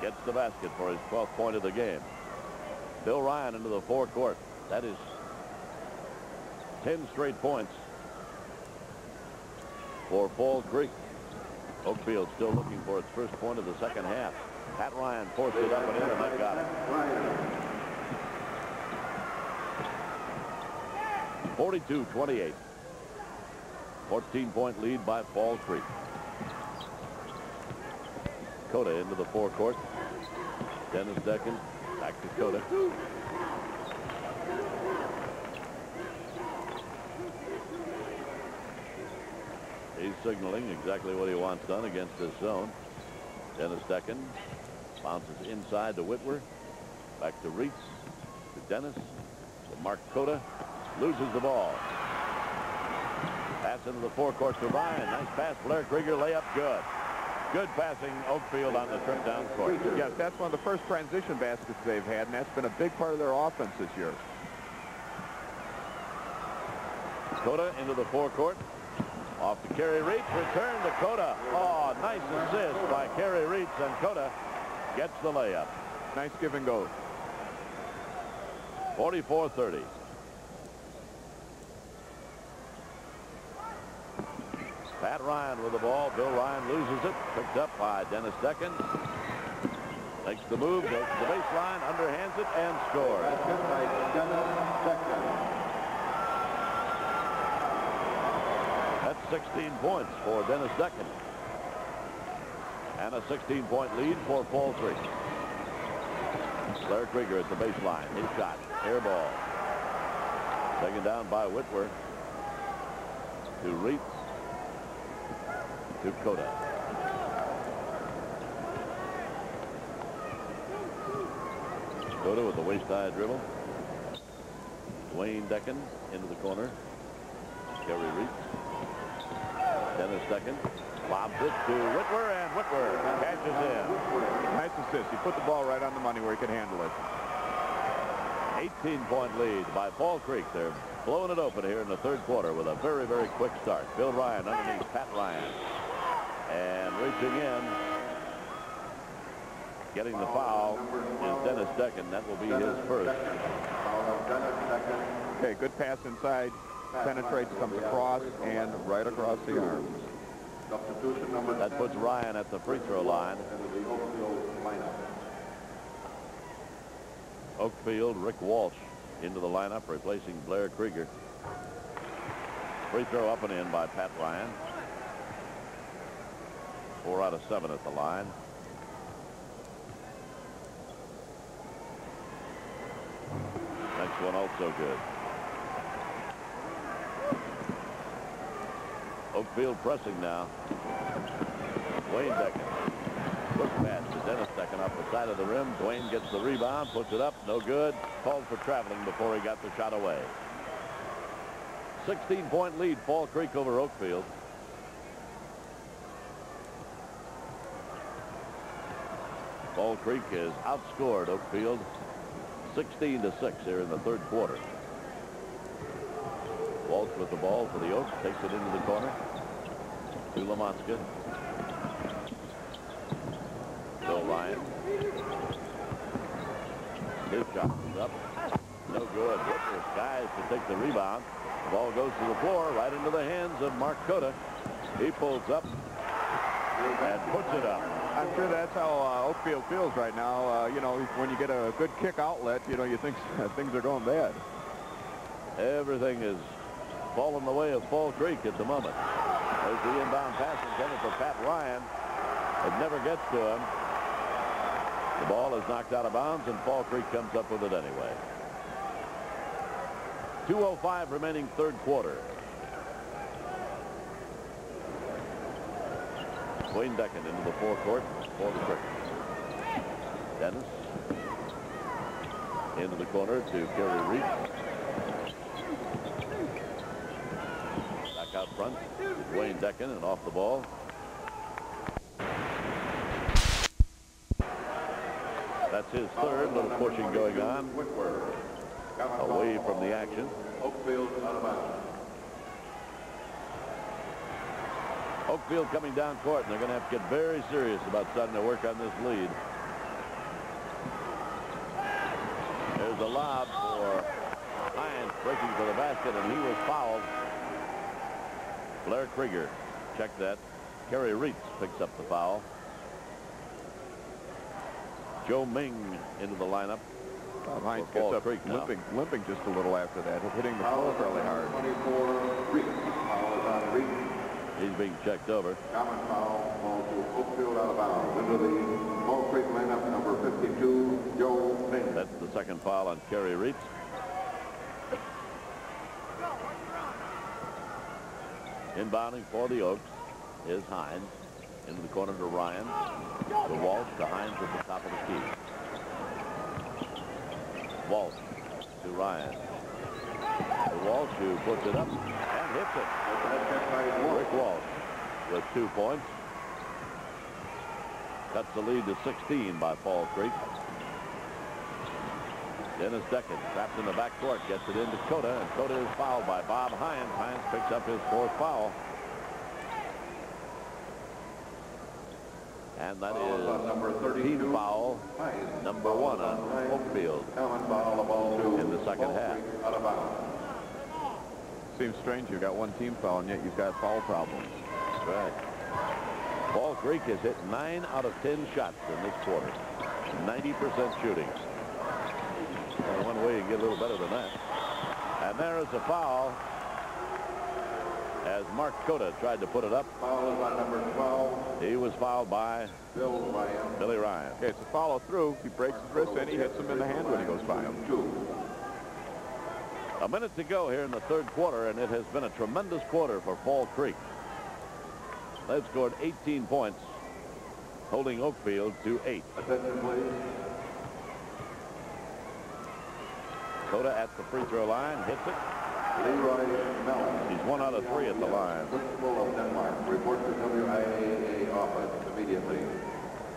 gets the basket for his 12th point of the game. Bill Ryan into the forecourt. That is 10 straight points for Fall Creek. Oakfield still looking for its first point of the second half. Pat Ryan forced it up and in, and that got it. 42-28. 14-point lead by Fall Creek. Cota into the forecourt. Dennis Decken back to Cota. He's signaling exactly what he wants done against this zone. Dennis Decken bounces inside to Whitworth. Back to Reitz. To Dennis. To Mark Cota. Loses the ball. into the forecourt to Ryan. Nice pass. Blair Krieger layup. Good. Good passing Oakfield on the trip down court. Yes, that's one of the first transition baskets they've had, and that's been a big part of their offense this year. Cota into the forecourt. Off to Kerry Reitz. Return to Cota. Oh, nice assist by Kerry Reitz, and Cota gets the layup. Nice give and go. 44-30. Pat Ryan with the ball. Bill Ryan loses it. Picked up by Dennis Decken. Makes the move, goes to the baseline, underhands it, and scores. That's 16 points for Dennis Decken. And a 16-point lead for Fall Creek. Blair Krieger at the baseline. His shot. Air ball. Taken down by Whitwer. To Reitz. To Cota. Cota with the waist-high dribble. Dwayne Decken into the corner. Kerry Reitz. Dennis Decken lobs it to Whitwer, and Whitwer catches in. Nice assist. He put the ball right on the money where he could handle it. 18-point lead by Fall Creek. They're blowing it open here in the third quarter with a very, very quick start. Bill Ryan underneath Pat Ryan. And reaching in, getting the foul is Dennis Decken. That will be his first. Okay, good pass inside. Penetrates, comes across, and right across the arms. That puts Ryan at the free throw line. Oakfield, Rick Walsh into the lineup, replacing Blair Krieger. Free throw up and in by Pat Ryan. 4 out of 7 at the line. Next one also good. Oakfield pressing now. Dwayne Decken. Look pass to Dennis Decken off the side of the rim. Dwayne gets the rebound, puts it up, no good. Called for traveling before he got the shot away. 16-point lead, Fall Creek over Oakfield. Fall Creek has outscored Oakfield 16-6 here in the third quarter. Walsh with the ball for the Oaks, takes it into the corner to Lamonska. Bill Ryan. His shot is up. No good. Whitmer skies to take the rebound. The ball goes to the floor, right into the hands of Mark Cota. He pulls up and puts it up. I'm sure that's how Oakfield feels right now. You know, when you get a good kick outlet, you know, you think things are going bad. Everything is falling the way of Fall Creek at the moment. There's the inbound pass intended for Pat Ryan. It never gets to him. The ball is knocked out of bounds, and Fall Creek comes up with it anyway. 2:05 remaining third quarter. Dwayne Decken into the forecourt for the Crickets. Dennis into the corner to Kerry Reitz. Back out front to Dwayne Decken, and off the ball. That's his third. Little pushing going on. Away from the action. Oakfield out of bounds. Oakfield coming down court, and they're going to have to get very serious about starting to work on this lead. There's a lob for Hines breaking for the basket, and he was fouled. Blair Krieger checked that. Kerry Reitz picks up the foul. Joe Ming into the lineup. Hines gets up limping just a little after that, hitting the floor fairly hard. 24, Reitz. Foul is on Reitz. He's being checked over. Common foul, ball to Oakfield out of bounds. Into the Fall Creek lineup, number 52, Joe Ming. That's the second foul on Kerry Reitz. Inbounding for the Oaks is Hines. Into the corner to Ryan. To Walsh, to Hines at the top of the key. Walsh to Ryan. To Walsh, who puts it up and hits it. Rick Walsh with 2 points. Cuts the lead to 16 by Fall Creek. Dennis Decken trapped in the backcourt, gets it into Cota, and Cota is fouled by Bob Hines. Hines picks up his 4th foul. And that is team foul number 1 on Oakfield in the second half. Seems strange you've got 1 team foul, and yet you've got foul problems. That's right. Fall Creek has hit 9 out of 10 shots in this quarter. 90% shooting. Only one way you can get a little better than that. And there is a foul as Mark Cota tried to put it up. Foul is on number 12. He was fouled by Billy Ryan. Okay, it's a follow through. He breaks his wrist and he hits him in the hand when he goes by him. 2. A minute to go here in the 3rd quarter, and it has been a tremendous quarter for Fall Creek. They've scored 18 points, holding Oakfield to 8. Attention, please. Cota at the free throw line, hits it. Leroy Mellon. He's 1 out of 3 at the line. Principal of Denmark. Report to WIAA office immediately.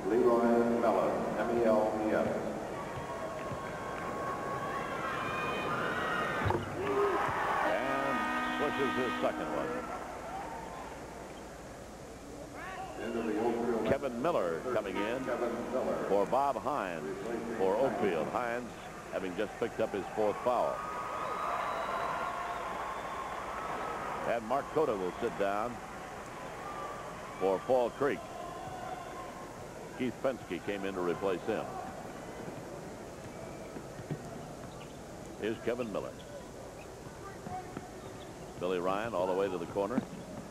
Leroy Mellon, M-E-L-E-S. And pushes his second one. Kevin Miller coming in for Bob Hines for Oakfield. Hines having just picked up his 4th foul. And Mark Cota will sit down for Fall Creek. Keith Penske came in to replace him. Here's Kevin Miller. Billy Ryan all the way to the corner.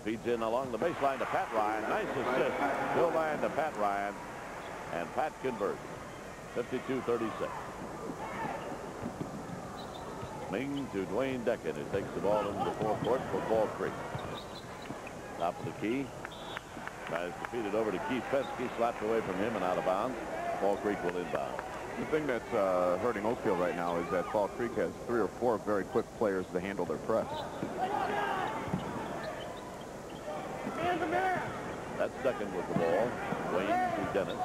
Feeds in along the baseline to Pat Ryan. Nice assist. Bill Ryan to Pat Ryan. And Pat converts. 52-36. Ming to Dwayne Decken, who takes the ball into the forecourt for Fall Creek. Top of the key. Tries to feed it over to Keith Penske. Slapped away from him and out of bounds. Fall Creek will inbound. The thing that's hurting Oakfield right now is that Fall Creek has 3 or 4 very quick players to handle their press. That's Decken with the ball. Wayne to Dennis.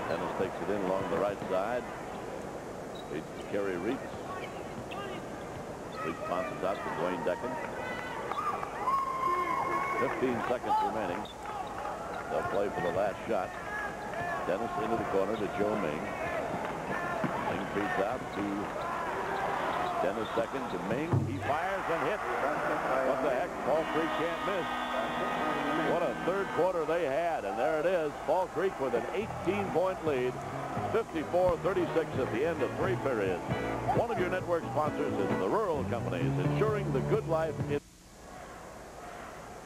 Dennis takes it in along the right side. Feeds to Kerry Reitz. Reitz bounces out to Dwayne Decken. 15 seconds remaining. They'll play for the last shot. Dennis into the corner to Joe Ming. Ming feeds out to Dennis Decken to Ming. He fires and hits. What the heck? Fall Creek can't miss. What a 3rd quarter they had, and there it is. Fall Creek with an 18-point lead. 54-36 at the end of 3 periods. One of your network sponsors is the Rural Companies, ensuring the good life in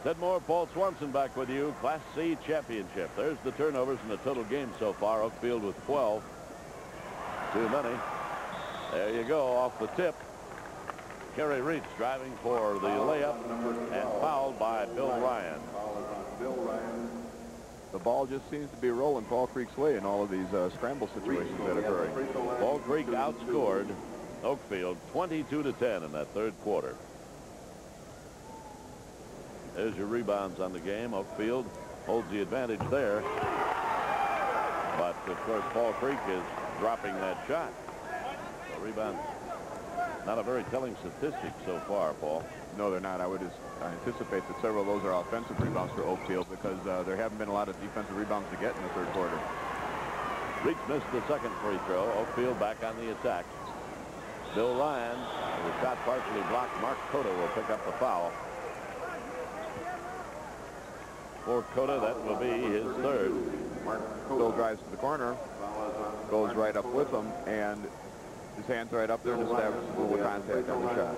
Ted Moore, Paul Swanson back with you. Class C championship. There's the turnovers in the total game so far. Oakfield with 12. Too many. There you go, off the tip. Kerry Reitz driving for the layup and fouled by Bill Ryan. The ball just seems to be rolling Fall Creek's way in all of these scramble situations that are occurring. Fall Creek outscored Oakfield 22-10 in that 3rd quarter. There's your rebounds on the game. Oakfield holds the advantage there. But, of course, Fall Creek is dropping that shot. The rebound, not a very telling statistic so far, Paul. No, they're not. I anticipate that several of those are offensive rebounds for Oakfield because there haven't been a lot of defensive rebounds to get in the 3rd quarter. Reitz missed the second free throw. Oakfield back on the attack. Bill Ryan, with the shot partially blocked. Mark Cota will pick up the foul. For Cota, that will be his 3rd. Bill drives to the corner, goes right up with him, and his hand's right up there and establishes a little contact on the shot.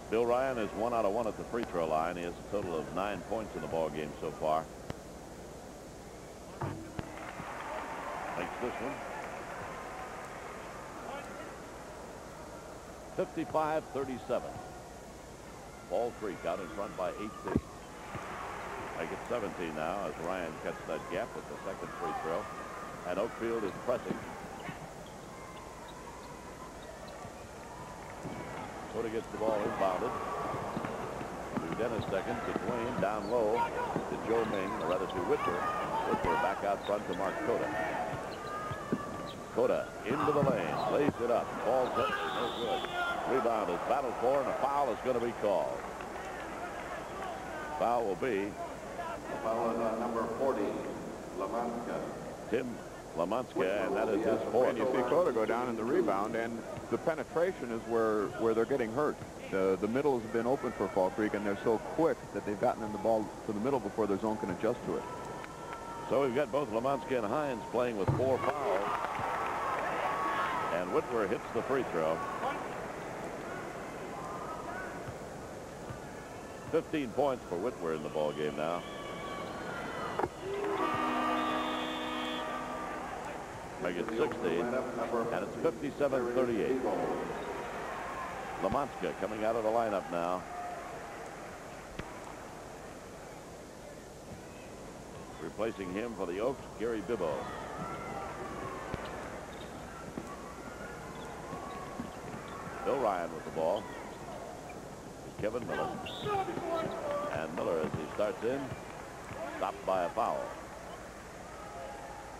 Bill Ryan is 1 out of 1 at the free throw line. He has a total of 9 points in the ball game so far. Makes this one. 55-37. Fall Creek out in front by 18. Make it 17 now as Ryan cuts that gap with the second free throw. And Oakfield is pressing. Coda gets the ball inbounded. To Dennis second, to Dwayne, down low to Joe Ming, or rather to Whitwer. Whitwer back out front to Mark Coda. Coda into the lane, lays it up. Ball touch, no good. Rebound is battled for, and a foul is going to be called. Foul will be. The foul is on number 40, Lamanska. Tim Lamanska, and that is his fourth. And you see Coda go down in the rebound, and the penetration is where they're getting hurt. The middle has been open for Fall Creek, and they're so quick that they've gotten in the ball to the middle before their zone can adjust to it. So we've got both Lamanska and Hines playing with 4 fouls. And Whitwer hits the free throw. 15 points for Whitwer in the ball game now. Make it 16, and it's 57-38. Lamanska coming out of the lineup now. Replacing him for the Oaks, Gary Bibbo. Bill Ryan with the ball. Kevin Miller. And Miller, as he starts in, stopped by a foul.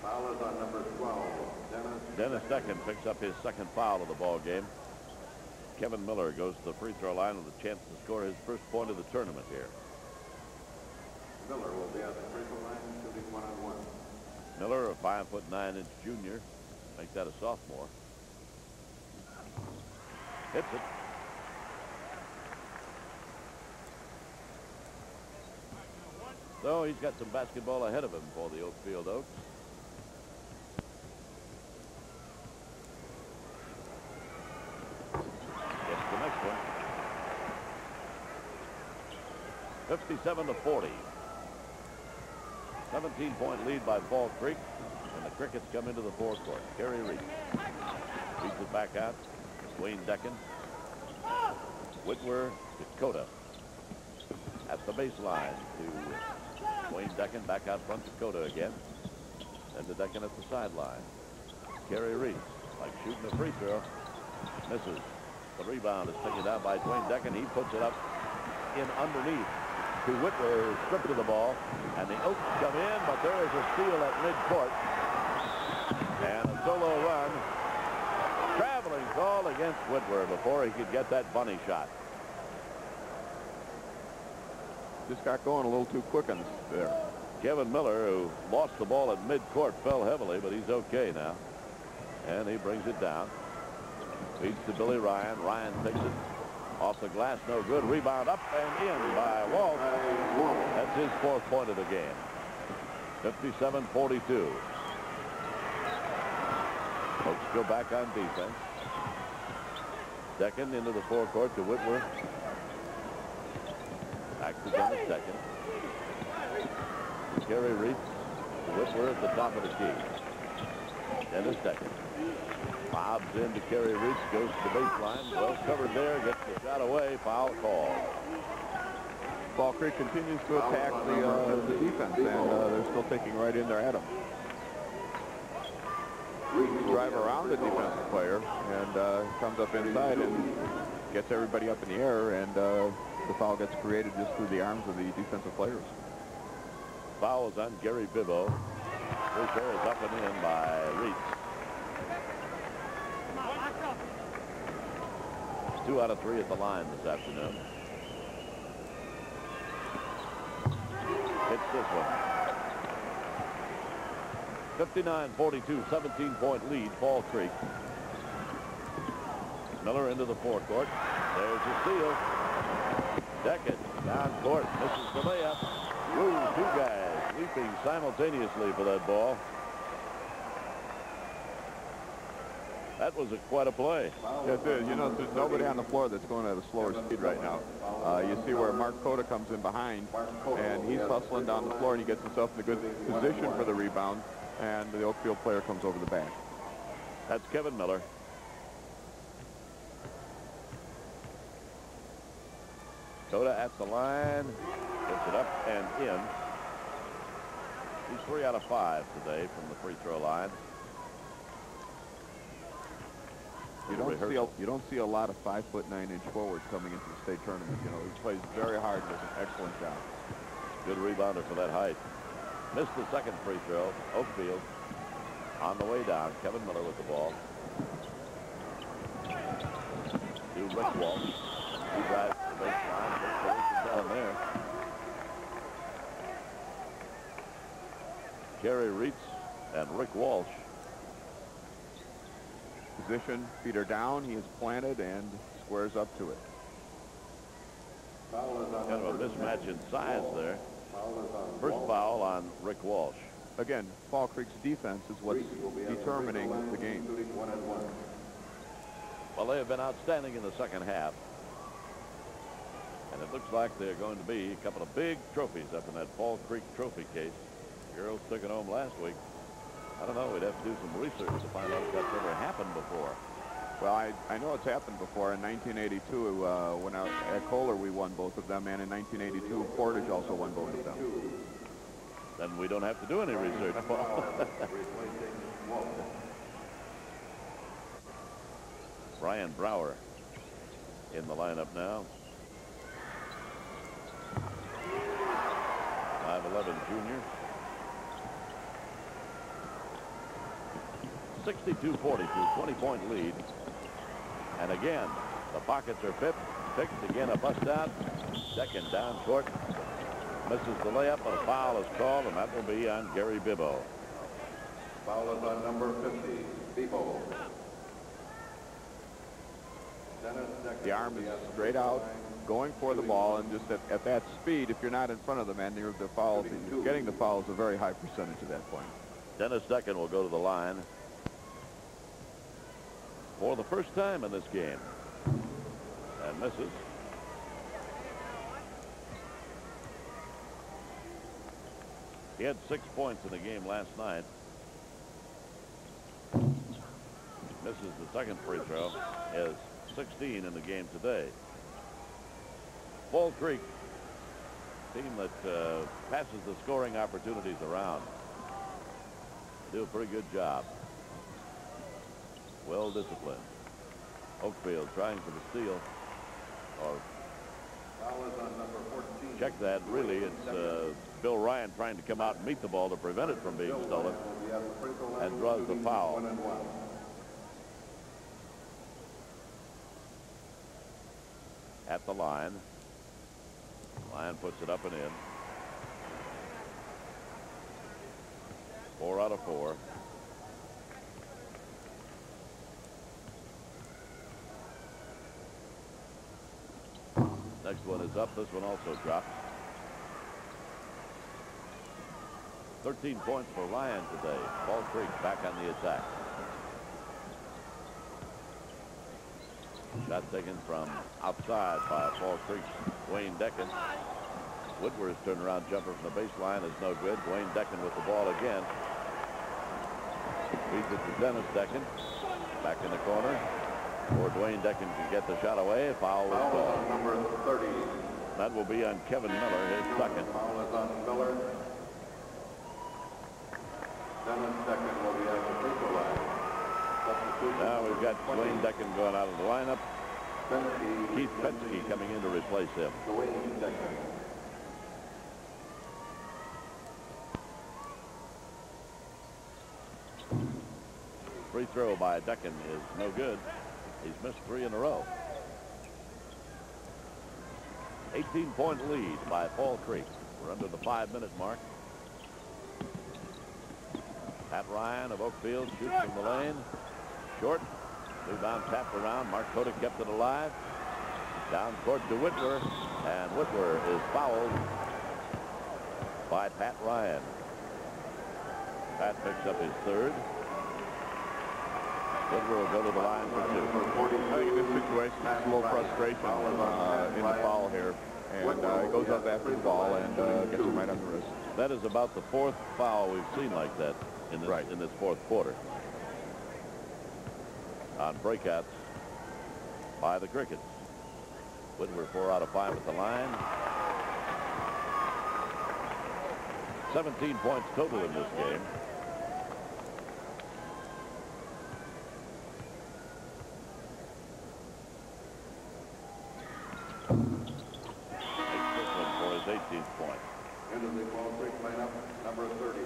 Foul is on number 12, Dennis Decken picks up his second foul of the ball game. Kevin Miller goes to the free throw line with a chance to score his first point of the tournament here. Miller will be at the free throw line shooting 1-on-1. Miller, a 5'9" junior, make that a sophomore. Hits it. So he's got some basketball ahead of him for the Oakfield Oaks. Gets the next one. 57-40. 17-point lead by Fall Creek, and the Crickets come into the forecourt. Kerry Reed beats it back out. Wayne Decken. Whitwer to Coda. At the baseline to Wayne Decken, back out front to Coda again. And to Decken at the sideline. Kerry Reed, like shooting a free throw, misses. The rebound is taken down by Dwayne Decken. He puts it up in underneath to Whitwer, who stripped of the ball. And the Oaks come in, but there is a steal at midcourt. And a solo run. Traveling call against Whitwer before he could get that bunny shot. Just got going a little too quick on there. Kevin Miller, who lost the ball at midcourt, fell heavily, but he's okay now. And he brings it down. Feeds to Billy Ryan. Ryan takes it off the glass. No good. Rebound up and in by Walt. That's his fourth point of the game. 57-42. Folks go back on defense. Decken into the forecourt to Whitwer. Back to Dennis Decken. Kerry Reed. Whitwer at the top of the key. Dennis Decken. Bobs into Kerry Reed. Goes to the baseline. Well covered there. Gets the shot away. Foul call. Fall Creek continues to attack the defense, and they're still taking right in there at them. Drive around the defensive player and comes up inside and gets everybody up in the air, and the foul gets created just through the arms of the defensive players. Foul is on Gary Bibbo. Free throw is up and in by Reitz. 2 out of 3 at the line this afternoon. Hits this one. 59-42, 17-point lead, Fall Creek. Miller into the forecourt. There's a steal. Decken down court, misses the layup. Woo, 2 guys leaping simultaneously for that ball. That was quite a play. Yes, it is. You know, there's nobody on the floor that's going at a slower speed right now. You see where Mark Coda comes in behind, and he's hustling down the floor, and he gets himself in a good position for the rebound, and the Oakfield player comes over the back. That's Kevin Miller. Coda at the line. Gets it up and in. He's 3 out of 5 today from the free throw line. You don't see a lot of 5'9" forwards coming into the state tournament. You know, he plays very hard and does an excellent job. Good rebounder for that height. Missed the second free throw. Oakfield on the way down. Kevin Miller with the ball. To Rick Walsh. He drives to the baseline. Down there. Kerry Reitz and Rick Walsh. Position, feet are down. He is planted and squares up to it. Kind of a mismatch in size there. First foul on Rick Walsh. Again, Fall Creek's defense is what's determining the game. Well, they have been outstanding in the second half. And it looks like they're going to be a couple of big trophies up in that Fall Creek trophy case. Girls took it home last week. I don't know. We'd have to do some research to find out if that's ever happened before. Well, I know it's happened before. In 1982, when out at Kohler, we won both of them. And in 1982, Portage also won both of them. Then we don't have to do any research, Paul. Brian Brower in the lineup now. 5'11" junior. 62-42, 20-point lead. And again, the pockets are picked. Again, a bust out. Second down short. Misses the layup, but a foul is called, and that will be on Gary Bibo. Foul is on number 50, Bibo. The arm is straight out, going for the ball, and just at that speed, if you're not in front of the man, getting the foul is a very high percentage at that point. Dennis Decken will go to the line for the first time in this game. And misses. He had 6 points in the game last night. Misses the second free throw. Is 16 in the game today. Fall Creek, team that passes the scoring opportunities around. They do a pretty good job. Well disciplined. Oakfield trying for the steal. Or check that. Really, it's Bill Ryan trying to come out and meet the ball to prevent it from being stolen, and draws the foul. At the line. Ryan puts it up and in. 4 out of 4. Next one is up. This one also dropped. 13 points for Ryan today. Fall Creek back on the attack. Shot taken from outside by Fall Creek's Dwayne Decken. Whitworth's turnaround jumper from the baseline is no good. Dwayne Decken with the ball again. Feeds it to Dennis Decken. Back in the corner. Or Dwayne Decken can get the shot away. Foul is called. Number 30. That will be on Kevin Miller, his second. Foul is on Miller. Dennis Decken will be at the free throw line. Now we've got Dwayne Decken going out of the lineup. Keith Penske coming in to replace him. Dwayne Decken. Free throw by Decken is no good. He's missed 3 in a row. 18-point lead by Fall Creek. We're under the 5-minute mark. Pat Ryan of Oakfield shoots from the lane. Short. Rebound tapped around. Mark Kotick kept it alive. Down court to Whitwer. And Whitwer is fouled by Pat Ryan. Pat picks up his third. Whitwer will go to the line for 2. I think in this situation, there's a little frustration in the foul here. And he goes up after the ball and gets him right on the wrist. That is about the 4th foul we've seen like that in this 4th quarter. On breakouts by the Crickets. Whitwer 4 out of 5 at the line. 17 points total in this game. 18th point. Into the Fall Creek lineup, number 30.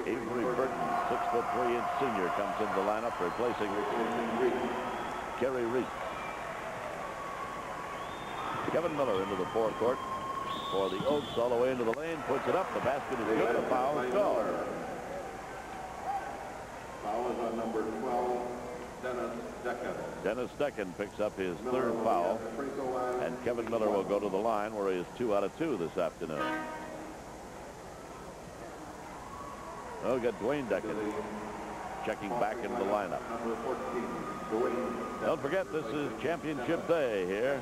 Avery Burton, 6'3" senior, comes into the lineup, replacing Kerry Reese. Kevin Miller into the forecourt for the Oaks, all the way into the lane, puts it up. The basket is good. The foul is called. Foul is on number 12, Dennis Decken. Dennis Decken picks up his third foul, and Kevin Miller will go to the line where he is 2 out of 2 this afternoon. Oh, we got Dwayne Decken checking back into the lineup. Don't forget, this is championship day here.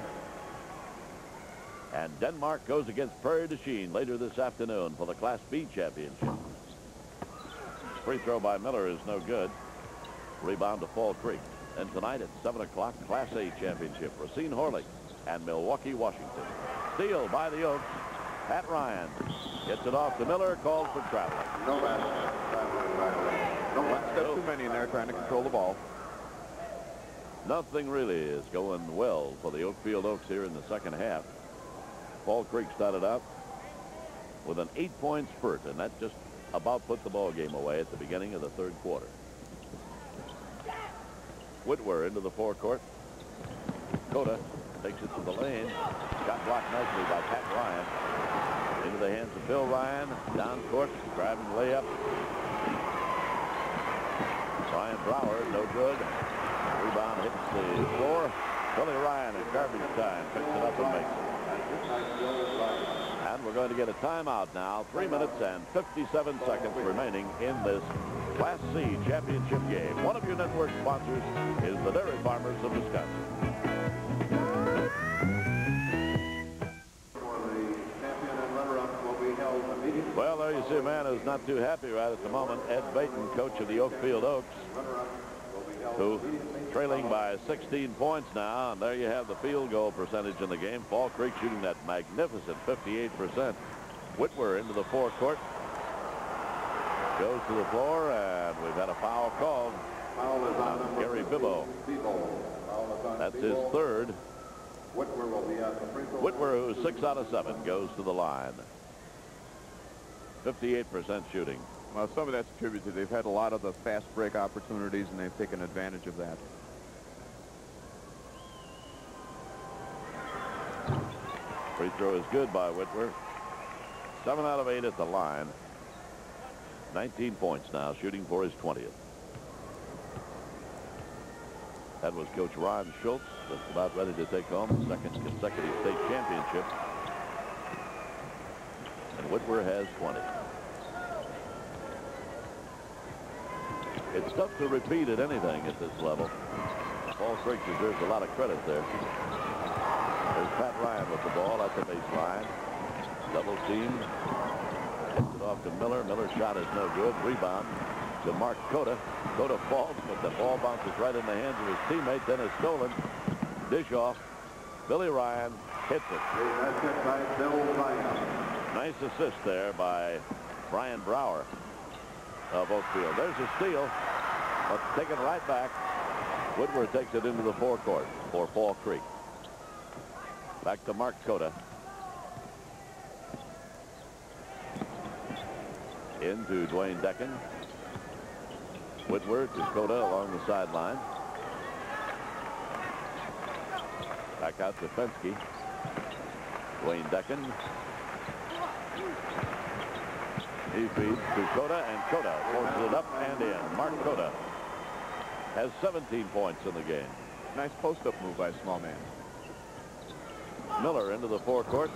And Denmark goes against Prairie du Chien later this afternoon for the Class B championship. Free throw by Miller is no good. Rebound to Fall Creek. And tonight at 7 o'clock, Class A championship. Racine Horlick and Milwaukee, Washington. Steal by the Oaks. Pat Ryan gets it off to Miller, called for traveling. No basket. One step too many in there trying to control the ball. Nothing really is going well for the Oakfield Oaks here in the second half. Fall Creek started out with an 8-point spurt, and that just about put the ball game away at the beginning of the third quarter. Whitwer into the forecourt. Cota takes it to the lane. Got blocked nicely by Pat Ryan. Into the hands of Bill Ryan. Down court, driving layup. Ryan Brower, no good. Rebound hits the floor. Billy Ryan at garbage time picks it up and makes it. And we're going to get a timeout now. 3 minutes and 57 seconds remaining in this Class C championship game. One of your network sponsors is the Dairy Farmers of Wisconsin. Well, there you see a man who's not too happy right at the moment. Ed Baton, coach of the Oakfield Oaks, who trailing by 16 points now, and there you have the field goal percentage in the game. Fall Creek shooting that magnificent 58%. Whitwer into the forecourt. Goes to the floor, and we've had a foul called on Gary Bibbo. That's his third. Whitwer, who's 6 out of 7, goes to the line. 58% shooting. Well, some of that's attributed. They've had a lot of the fast break opportunities, and they've taken advantage of that. Free throw is good by Whitwer. 7 out of 8 at the line. 19 points now, shooting for his 20th. That was Coach Ron Schultz, just about ready to take home the second consecutive state championship. And Whitwer has 20. It's tough to repeat at anything at this level. Fall Creek deserves a lot of credit there. There's Pat Ryan with the ball at the baseline. Double team. Gets it off to Miller. Miller's shot is no good. Rebound to Mark Cota. Cota falls, but the ball bounces right in the hands of his teammate. Then is stolen. Dish off. Billy Ryan hits it. Nice assist there by Brian Brower of Oakfield. There's a steal, but taken right back. Whitwer takes it into the forecourt for Fall Creek. Back to Mark Cota. Into Dwayne Decken. Whitwer to Cota along the sideline. Back out to Fensky. Dwayne Decken. He feeds to Cota, and Cota forces it up and in. Mark Cota has 17 points in the game. Nice post-up move by a small man. Miller into the forecourt.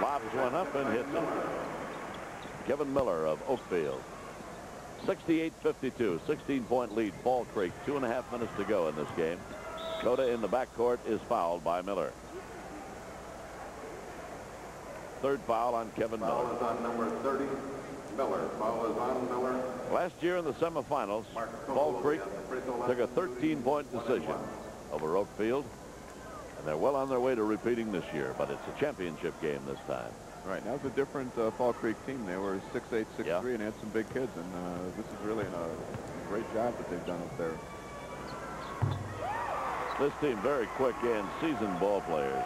Lobs one up and hits it. Kevin Miller of Oakfield. 68-52, 16-point lead, Fall Creek. 2.5 minutes to go in this game. Cota in the backcourt is fouled by Miller. Third foul on Kevin Miller. Foul is on number 30, Miller. Foul is on Miller. Last year in the semifinals, Fall Creek took a 13-point decision over Oakfield, and they're well on their way to repeating this year, but it's a championship game this time. Right, now it's a different Fall Creek team. They were 6'8", 6'3", and had some big kids, and this is really a great job that they've done up there. This team very quick and seasoned ball players.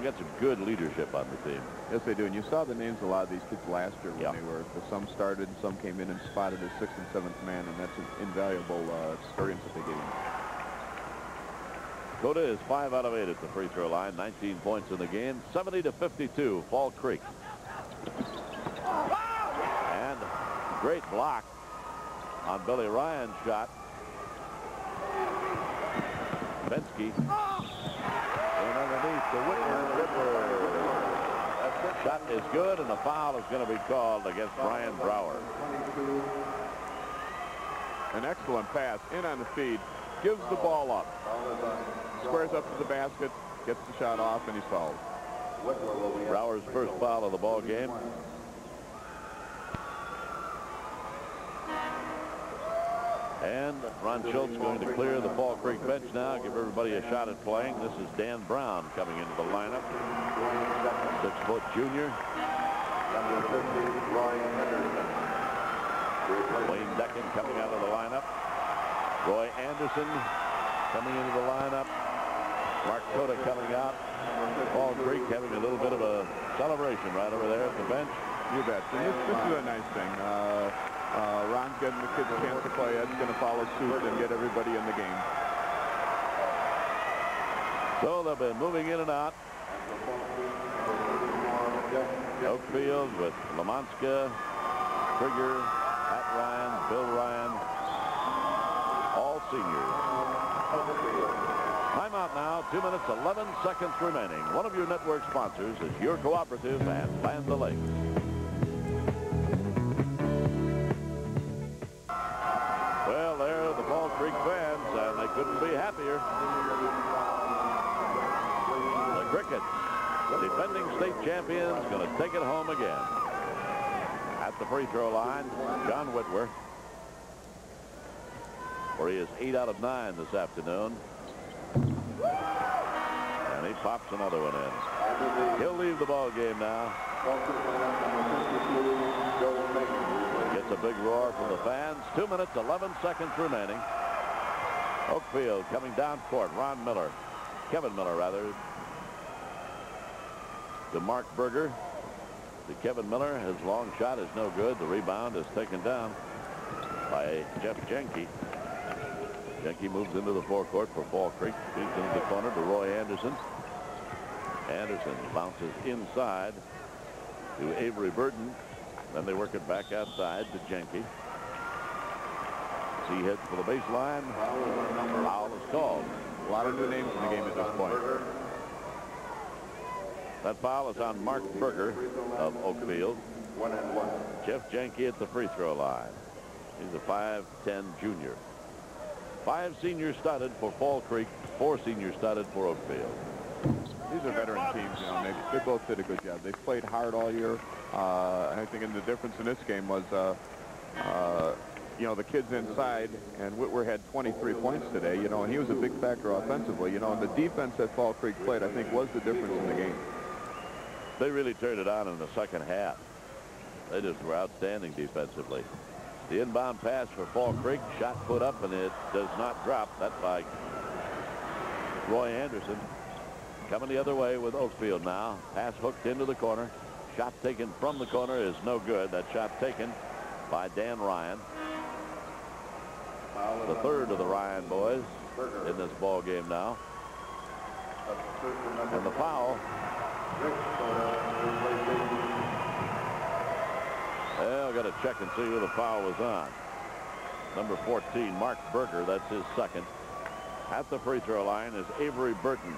They got some good leadership on the team. Yes, they do. And you saw the names of a lot of these kids last year when they were, some started and some came in and spotted as 6th and 7th man, and that's an invaluable experience that they gave him. Coda is 5 out of 8 at the free throw line, 19 points in the game, 70-52, Fall Creek. And great block on Billy Ryan's shot. Bensky. And underneath the Whitmer. Shot is good, and the foul is going to be called against Brian Brower. An excellent pass in on the feed, gives the ball up, squares up to the basket, gets the shot off, and he's fouled. Brower's first foul of the ball game. And Ron Schultz going to clear the Fall Creek bench now, give everybody a shot at playing. This is Dan Brown coming into the lineup. 6-foot junior. Wayne Decken coming out of the lineup. Roy Anderson coming into the lineup. Mark Coda coming out. Fall Creek having a little bit of a celebration right over there at the bench. You bet. And this is a nice thing. Ron's getting the kids a chance to play. Ed's going to follow suit and get everybody in the game. So they'll be moving in and out. Oakfield with Lamanska, Trigger, Pat Ryan, Bill Ryan, all seniors. Timeout now, 2 minutes, 11 seconds remaining. One of your network sponsors is your cooperative and Land O'Lakes. Well, they're the Fall Creek fans, and they couldn't be happier. The Crickets, defending state champions, going to take it home again. At the free throw line, John Whitwer, where he is 8 out of 9 this afternoon. And he pops another one in. He'll leave the ball game now. Gets a big roar from the fans. 2 minutes, 11 seconds remaining. Oakfield coming down court. Kevin Miller rather. To Mark Berger. To Kevin Miller. His long shot is no good. The rebound is taken down by Jeff Jenke. Jenke moves into the forecourt for Fall Creek. Feeds into the corner to Roy Anderson. Anderson bounces inside to Avery Burton. Then they work it back outside to Jenke. He heads for the baseline. Foul is called. A lot of new names in the game at this point. That foul is on Mark Berger of Oakfield. Jeff Jenke at the free throw line. He's a 5'10" junior. 5 seniors studded for Fall Creek, 4 seniors studded for Oakfield. These are veteran teams, you know, they both did a good job. They played hard all year. I think the difference in this game was, you know, the kids inside, and Whitwer had 23 points today, you know, and he was a big factor offensively, you know, and the defense that Fall Creek played, I think, was the difference in the game. They really turned it on in the second half. They just were outstanding defensively. The inbound pass for Fall Creek, shot put up, and it does not drop. That's by Roy Anderson. Coming the other way with Oakfield now. Pass hooked into the corner. Shot taken from the corner is no good. That shot taken by Dan Ryan. The third of the Ryan boys in this ball game now. And the foul. Well, I've got to check and see who the foul was on. Number 14, Mark Berger. That's his second. At the free throw line is Avery Burton.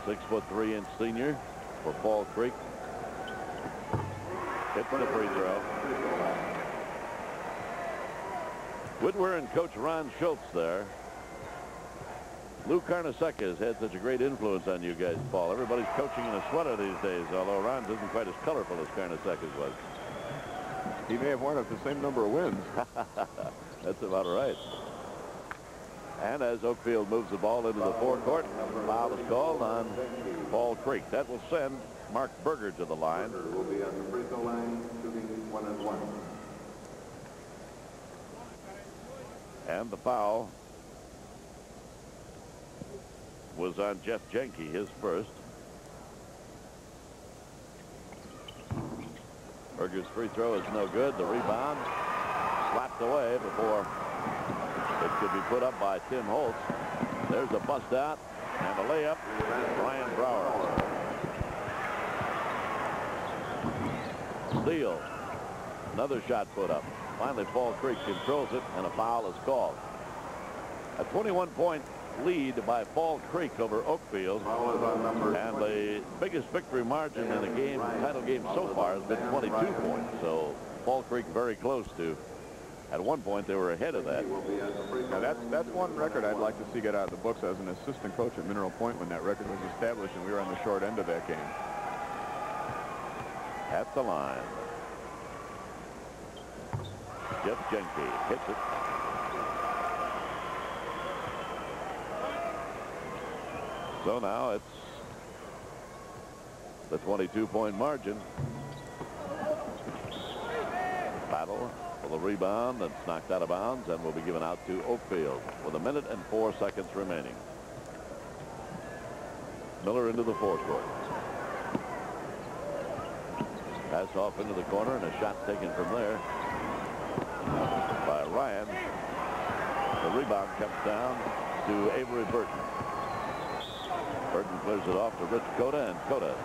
6'3" senior for Fall Creek. Hits the free throw. Whitwer and Coach Ron Schultz there. Lou Carnesecca has had such a great influence on you guys, Paul. Everybody's coaching in a sweater these days, although Ron's isn't quite as colorful as Carnesecca's was. He may have won us the same number of wins. That's about right. And as Oakfield moves the ball into the forecourt, foul is called on Fall Creek. That will send Mark Berger to the line. Will be on the free throw line, shooting 1-1. And the foul was on Jeff Jenke, his first. Berger's free throw is no good. The rebound slapped away before it could be put up by Tim Holtz. There's a bust out and a layup. Brian Brower. Steele. Another shot put up. Finally, Fall Creek controls it, and a foul is called. A 21-point lead by Fall Creek over Oakfield, and the biggest victory margin in a game, title game so far has been 22 points. So Fall Creek very close to. At one point, they were ahead of that. Now that's one record I'd like to see get out of the books as an assistant coach at Mineral Point when that record was established, and we were on the short end of that game. At the line, Jeff Jenke hits it. So now it's the 22-point margin. Battle for the rebound that's knocked out of bounds and will be given out to Oakfield with 1 minute and 4 seconds remaining. Miller into the forecourt. Pass off into the corner, and a shot taken from there by Ryan. The rebound comes down to Avery Burton. Burton clears it off to Rich Cota, and Cota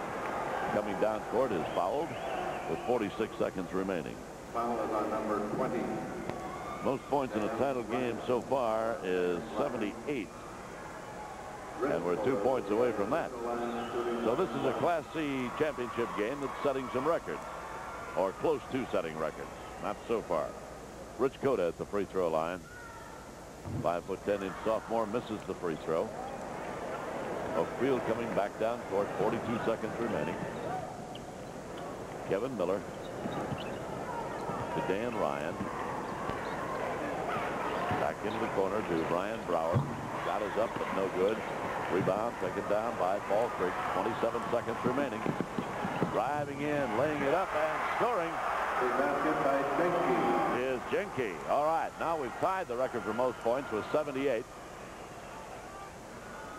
coming down court is fouled with 46 seconds remaining. Foul is on number 20. Most points in a title game so far is 78. And we're 2 points away from that. So this is a Class C championship game that's setting some records, or close to setting records. Not so far. Rich Cota at the free throw line. 5'10" sophomore misses the free throw. Oakfield coming back down court, 42 seconds remaining. Kevin Miller to Dan Ryan. Back into the corner to Brian Brower. Shot is up, but no good. Rebound taken down by Fall Creek. 27 seconds remaining. Driving in, laying it up, and scoring. The basket by Jenke. Is Jenke. All right, now we've tied the record for most points with 78.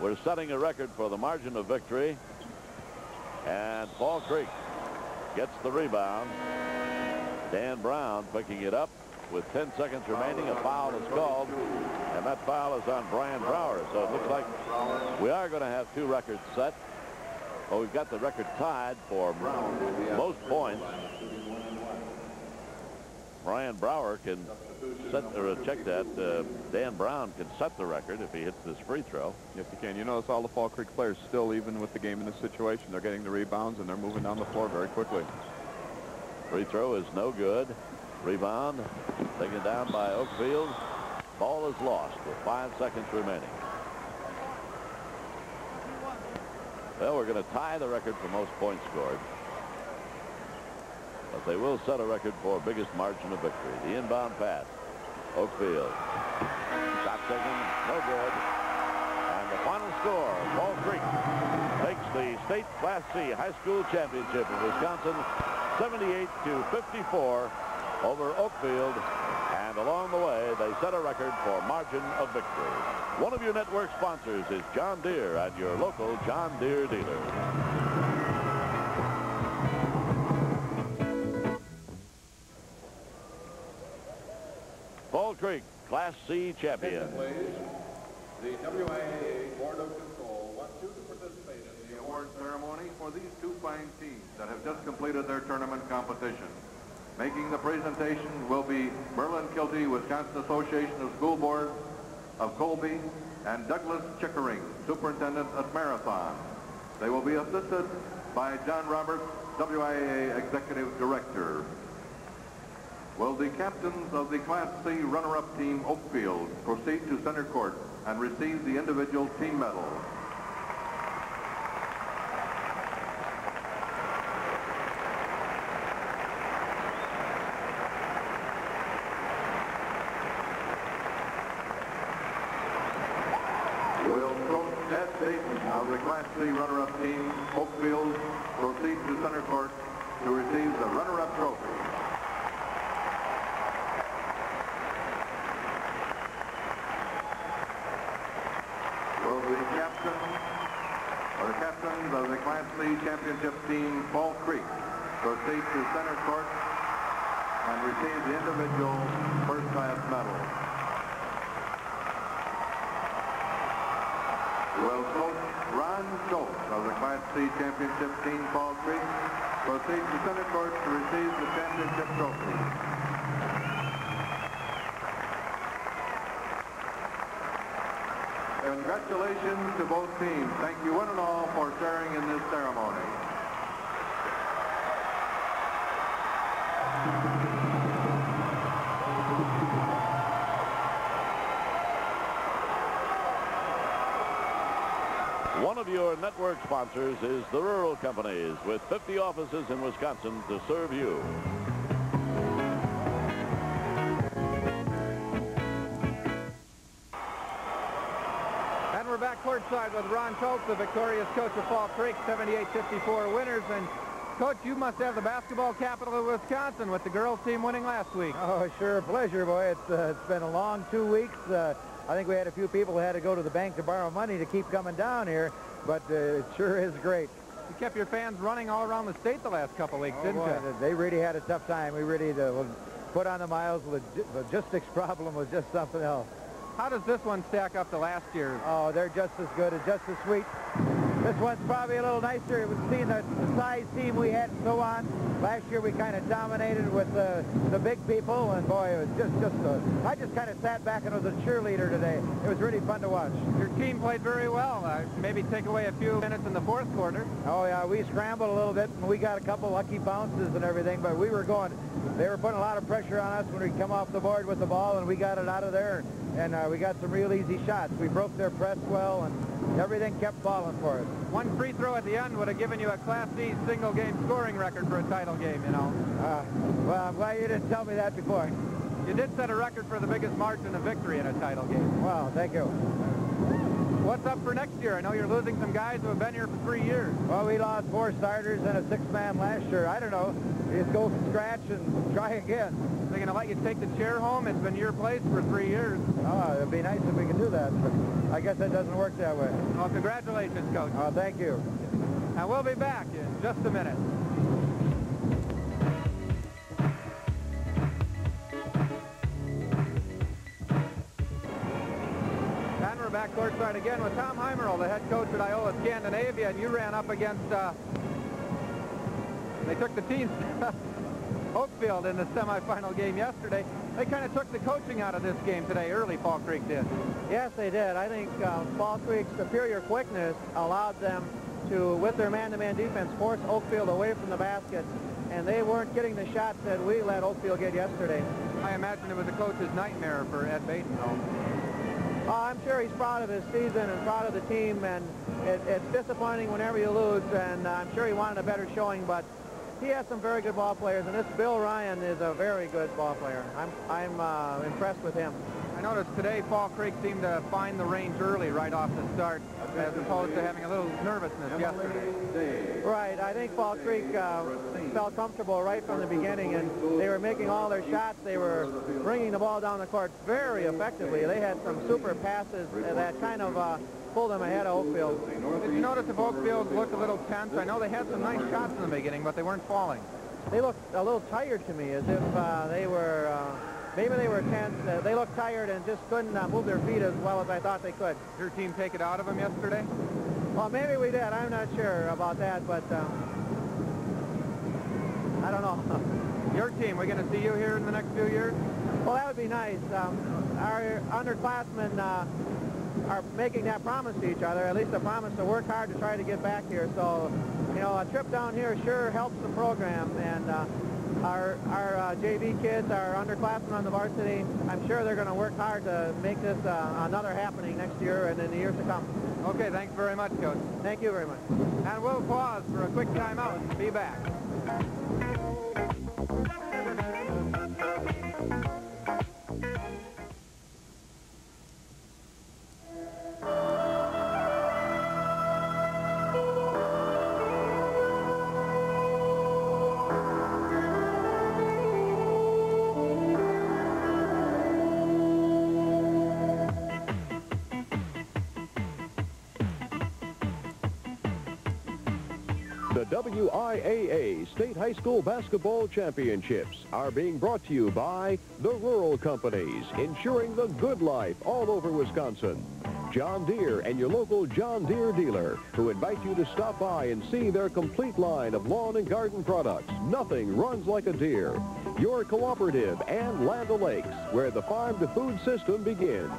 We're setting a record for the margin of victory. And Fall Creek gets the rebound. Dan Brown picking it up with 10 seconds remaining. A foul is called, and that foul is on Brian Brower. So it looks like we are going to have 2 records set. Well, we've got the record tied for most points. Brian Brower can set or check that. Dan Brown can set the record if he hits this free throw. Yes, he can. You notice all the Fall Creek players still, even with the game in this situation, they're getting the rebounds and they're moving down the floor very quickly. Free throw is no good. Rebound taken down by Oakfield. Ball is lost with 5 seconds remaining. Well, we're going to tie the record for most points scored. But they will set a record for biggest margin of victory. The inbound pass. Oakfield. Shot taken, no good. And the final score, Fall Creek takes the state Class C high school championship in Wisconsin, 78-54 over Oakfield. And along the way, they set a record for margin of victory. One of your network sponsors is John Deere and your local John Deere dealer. Fall Creek, Class C champion. The WIAA Board of Control wants you to participate in the award ceremony for these 2 fine teams that have just completed their tournament competition. Making the presentation will be Merlin Kilty, Wisconsin Association of School Boards of Colby, and Douglas Chickering, Superintendent at Marathon. They will be assisted by John Roberts, WIAA Executive Director. Will the captains of the Class C runner-up team, Oakfield, proceed to center court and receive the individual team medals? Of the Class C runner-up team, Oakfield, proceed to center court to receive the runner-up trophy. Will the captain veterans of the Class C championship team, Fall Creek, proceed to center court and receive the individual first-class medal. Will Coach Ron Schultz of the Class C championship team, Fall Creek, proceed to center court to receive the championship trophy. Congratulations to both teams. Thank you one and all for sharing in this ceremony. One of your network sponsors is the Rural Companies, with 50 offices in Wisconsin to serve you. And we're back courtside with Ron Schultz, the victorious coach of Fall Creek, 78-54 winners. And Coach, you must have the basketball capital of Wisconsin with the girls team winning last week. Oh, sure, pleasure, boy. It's been a long 2 weeks. I think we had a few people who had to go to the bank to borrow money to keep coming down here, but it sure is great. You kept your fans running all around the state the last couple of weeks, didn't you? They really had a tough time. We really put on the miles. Logistics problem was just something else. How does this one stack up to last year's? Oh, they're just as good and just as sweet. This one's probably a little nicer. We've seen the size team we had and so on. Last year we kind of dominated with the big people, and boy, it was I just kind of sat back and was a cheerleader today. It was really fun to watch. Your team played very well. Maybe take away a few minutes in the fourth quarter. Oh, yeah, we scrambled a little bit, and we got a couple lucky bounces and everything, but we were going. They were putting a lot of pressure on us when we come off the board with the ball, and we got it out of there, and we got some real easy shots. We broke their press well, and everything kept falling for us. One free throw at the end would have given you a Class C single-game scoring record for a title game, you know. Well, I'm glad you didn't tell me that before. You did set a record for the biggest margin of victory in a title game. Well, thank you. What's up for next year? I know you're losing some guys who have been here for 3 years. Well, we lost 4 starters and a 6-man last year. I don't know. You just go from scratch and try again. They're going to let you take the chair home? It's been your place for 3 years. Oh, it'd be nice if we could do that, but I guess it doesn't work that way. Well, congratulations, Coach. Oh, thank you. And we'll be back in just a minute. And we're back courtside again with Tom Heimerl, the head coach at Iola Scandinavia, and you ran up against, they took the team Oakfield in the semifinal game yesterday. They kind of took the coaching out of this game today early, Fall Creek did. Yes, they did. I think Fall Creek's superior quickness allowed them to, with their man-to-man defense, force Oakfield away from the basket, and they weren't getting the shots that we let Oakfield get yesterday. I imagine it was a coach's nightmare for Ed Baden, though. I'm sure he's proud of his season and proud of the team, and it's disappointing whenever you lose, and I'm sure he wanted a better showing, but he has some very good ball players, and this Bill Ryan is a very good ball player. I'm impressed with him. I noticed today Fall Creek seemed to find the range early right off the start, as opposed to having a little nervousness yesterday. Right. I think Fall Creek felt comfortable right from the beginning, and they were making all their shots. They were bringing the ball down the court very effectively. They had some super passes that kind of pulled them ahead of Oakfield. Did you notice if Oakfield looked a little tense? I know they had some nice shots in the beginning, but they weren't falling. They looked a little tired to me, as if they were... maybe they were tense. They looked tired and just couldn't move their feet as well as I thought they could. Did your team take it out of them yesterday? Well, maybe we did. I'm not sure about that, but I don't know. Your team, we're going to see you here in the next few years? Well, that would be nice. Our underclassmen are making that promise to each other, at least a promise to work hard to try to get back here. So, you know, a trip down here sure helps the program, and our JV kids, our underclassmen on the varsity, I'm sure they're going to work hard to make this another happening next year and in the years to come. Okay, thanks very much, Coach. Thank you very much. And we'll pause for a quick timeout and be back. The WIAA State High School Basketball Championships are being brought to you by the Rural Companies, ensuring the good life all over Wisconsin. John Deere and your local John Deere dealer, who invite you to stop by and see their complete line of lawn and garden products. Nothing runs like a Deere. Your cooperative and Land O'Lakes, where the farm-to-food system begins.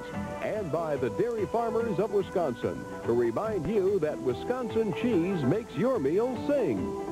And by the Dairy Farmers of Wisconsin, who remind you that Wisconsin cheese makes your meals sing.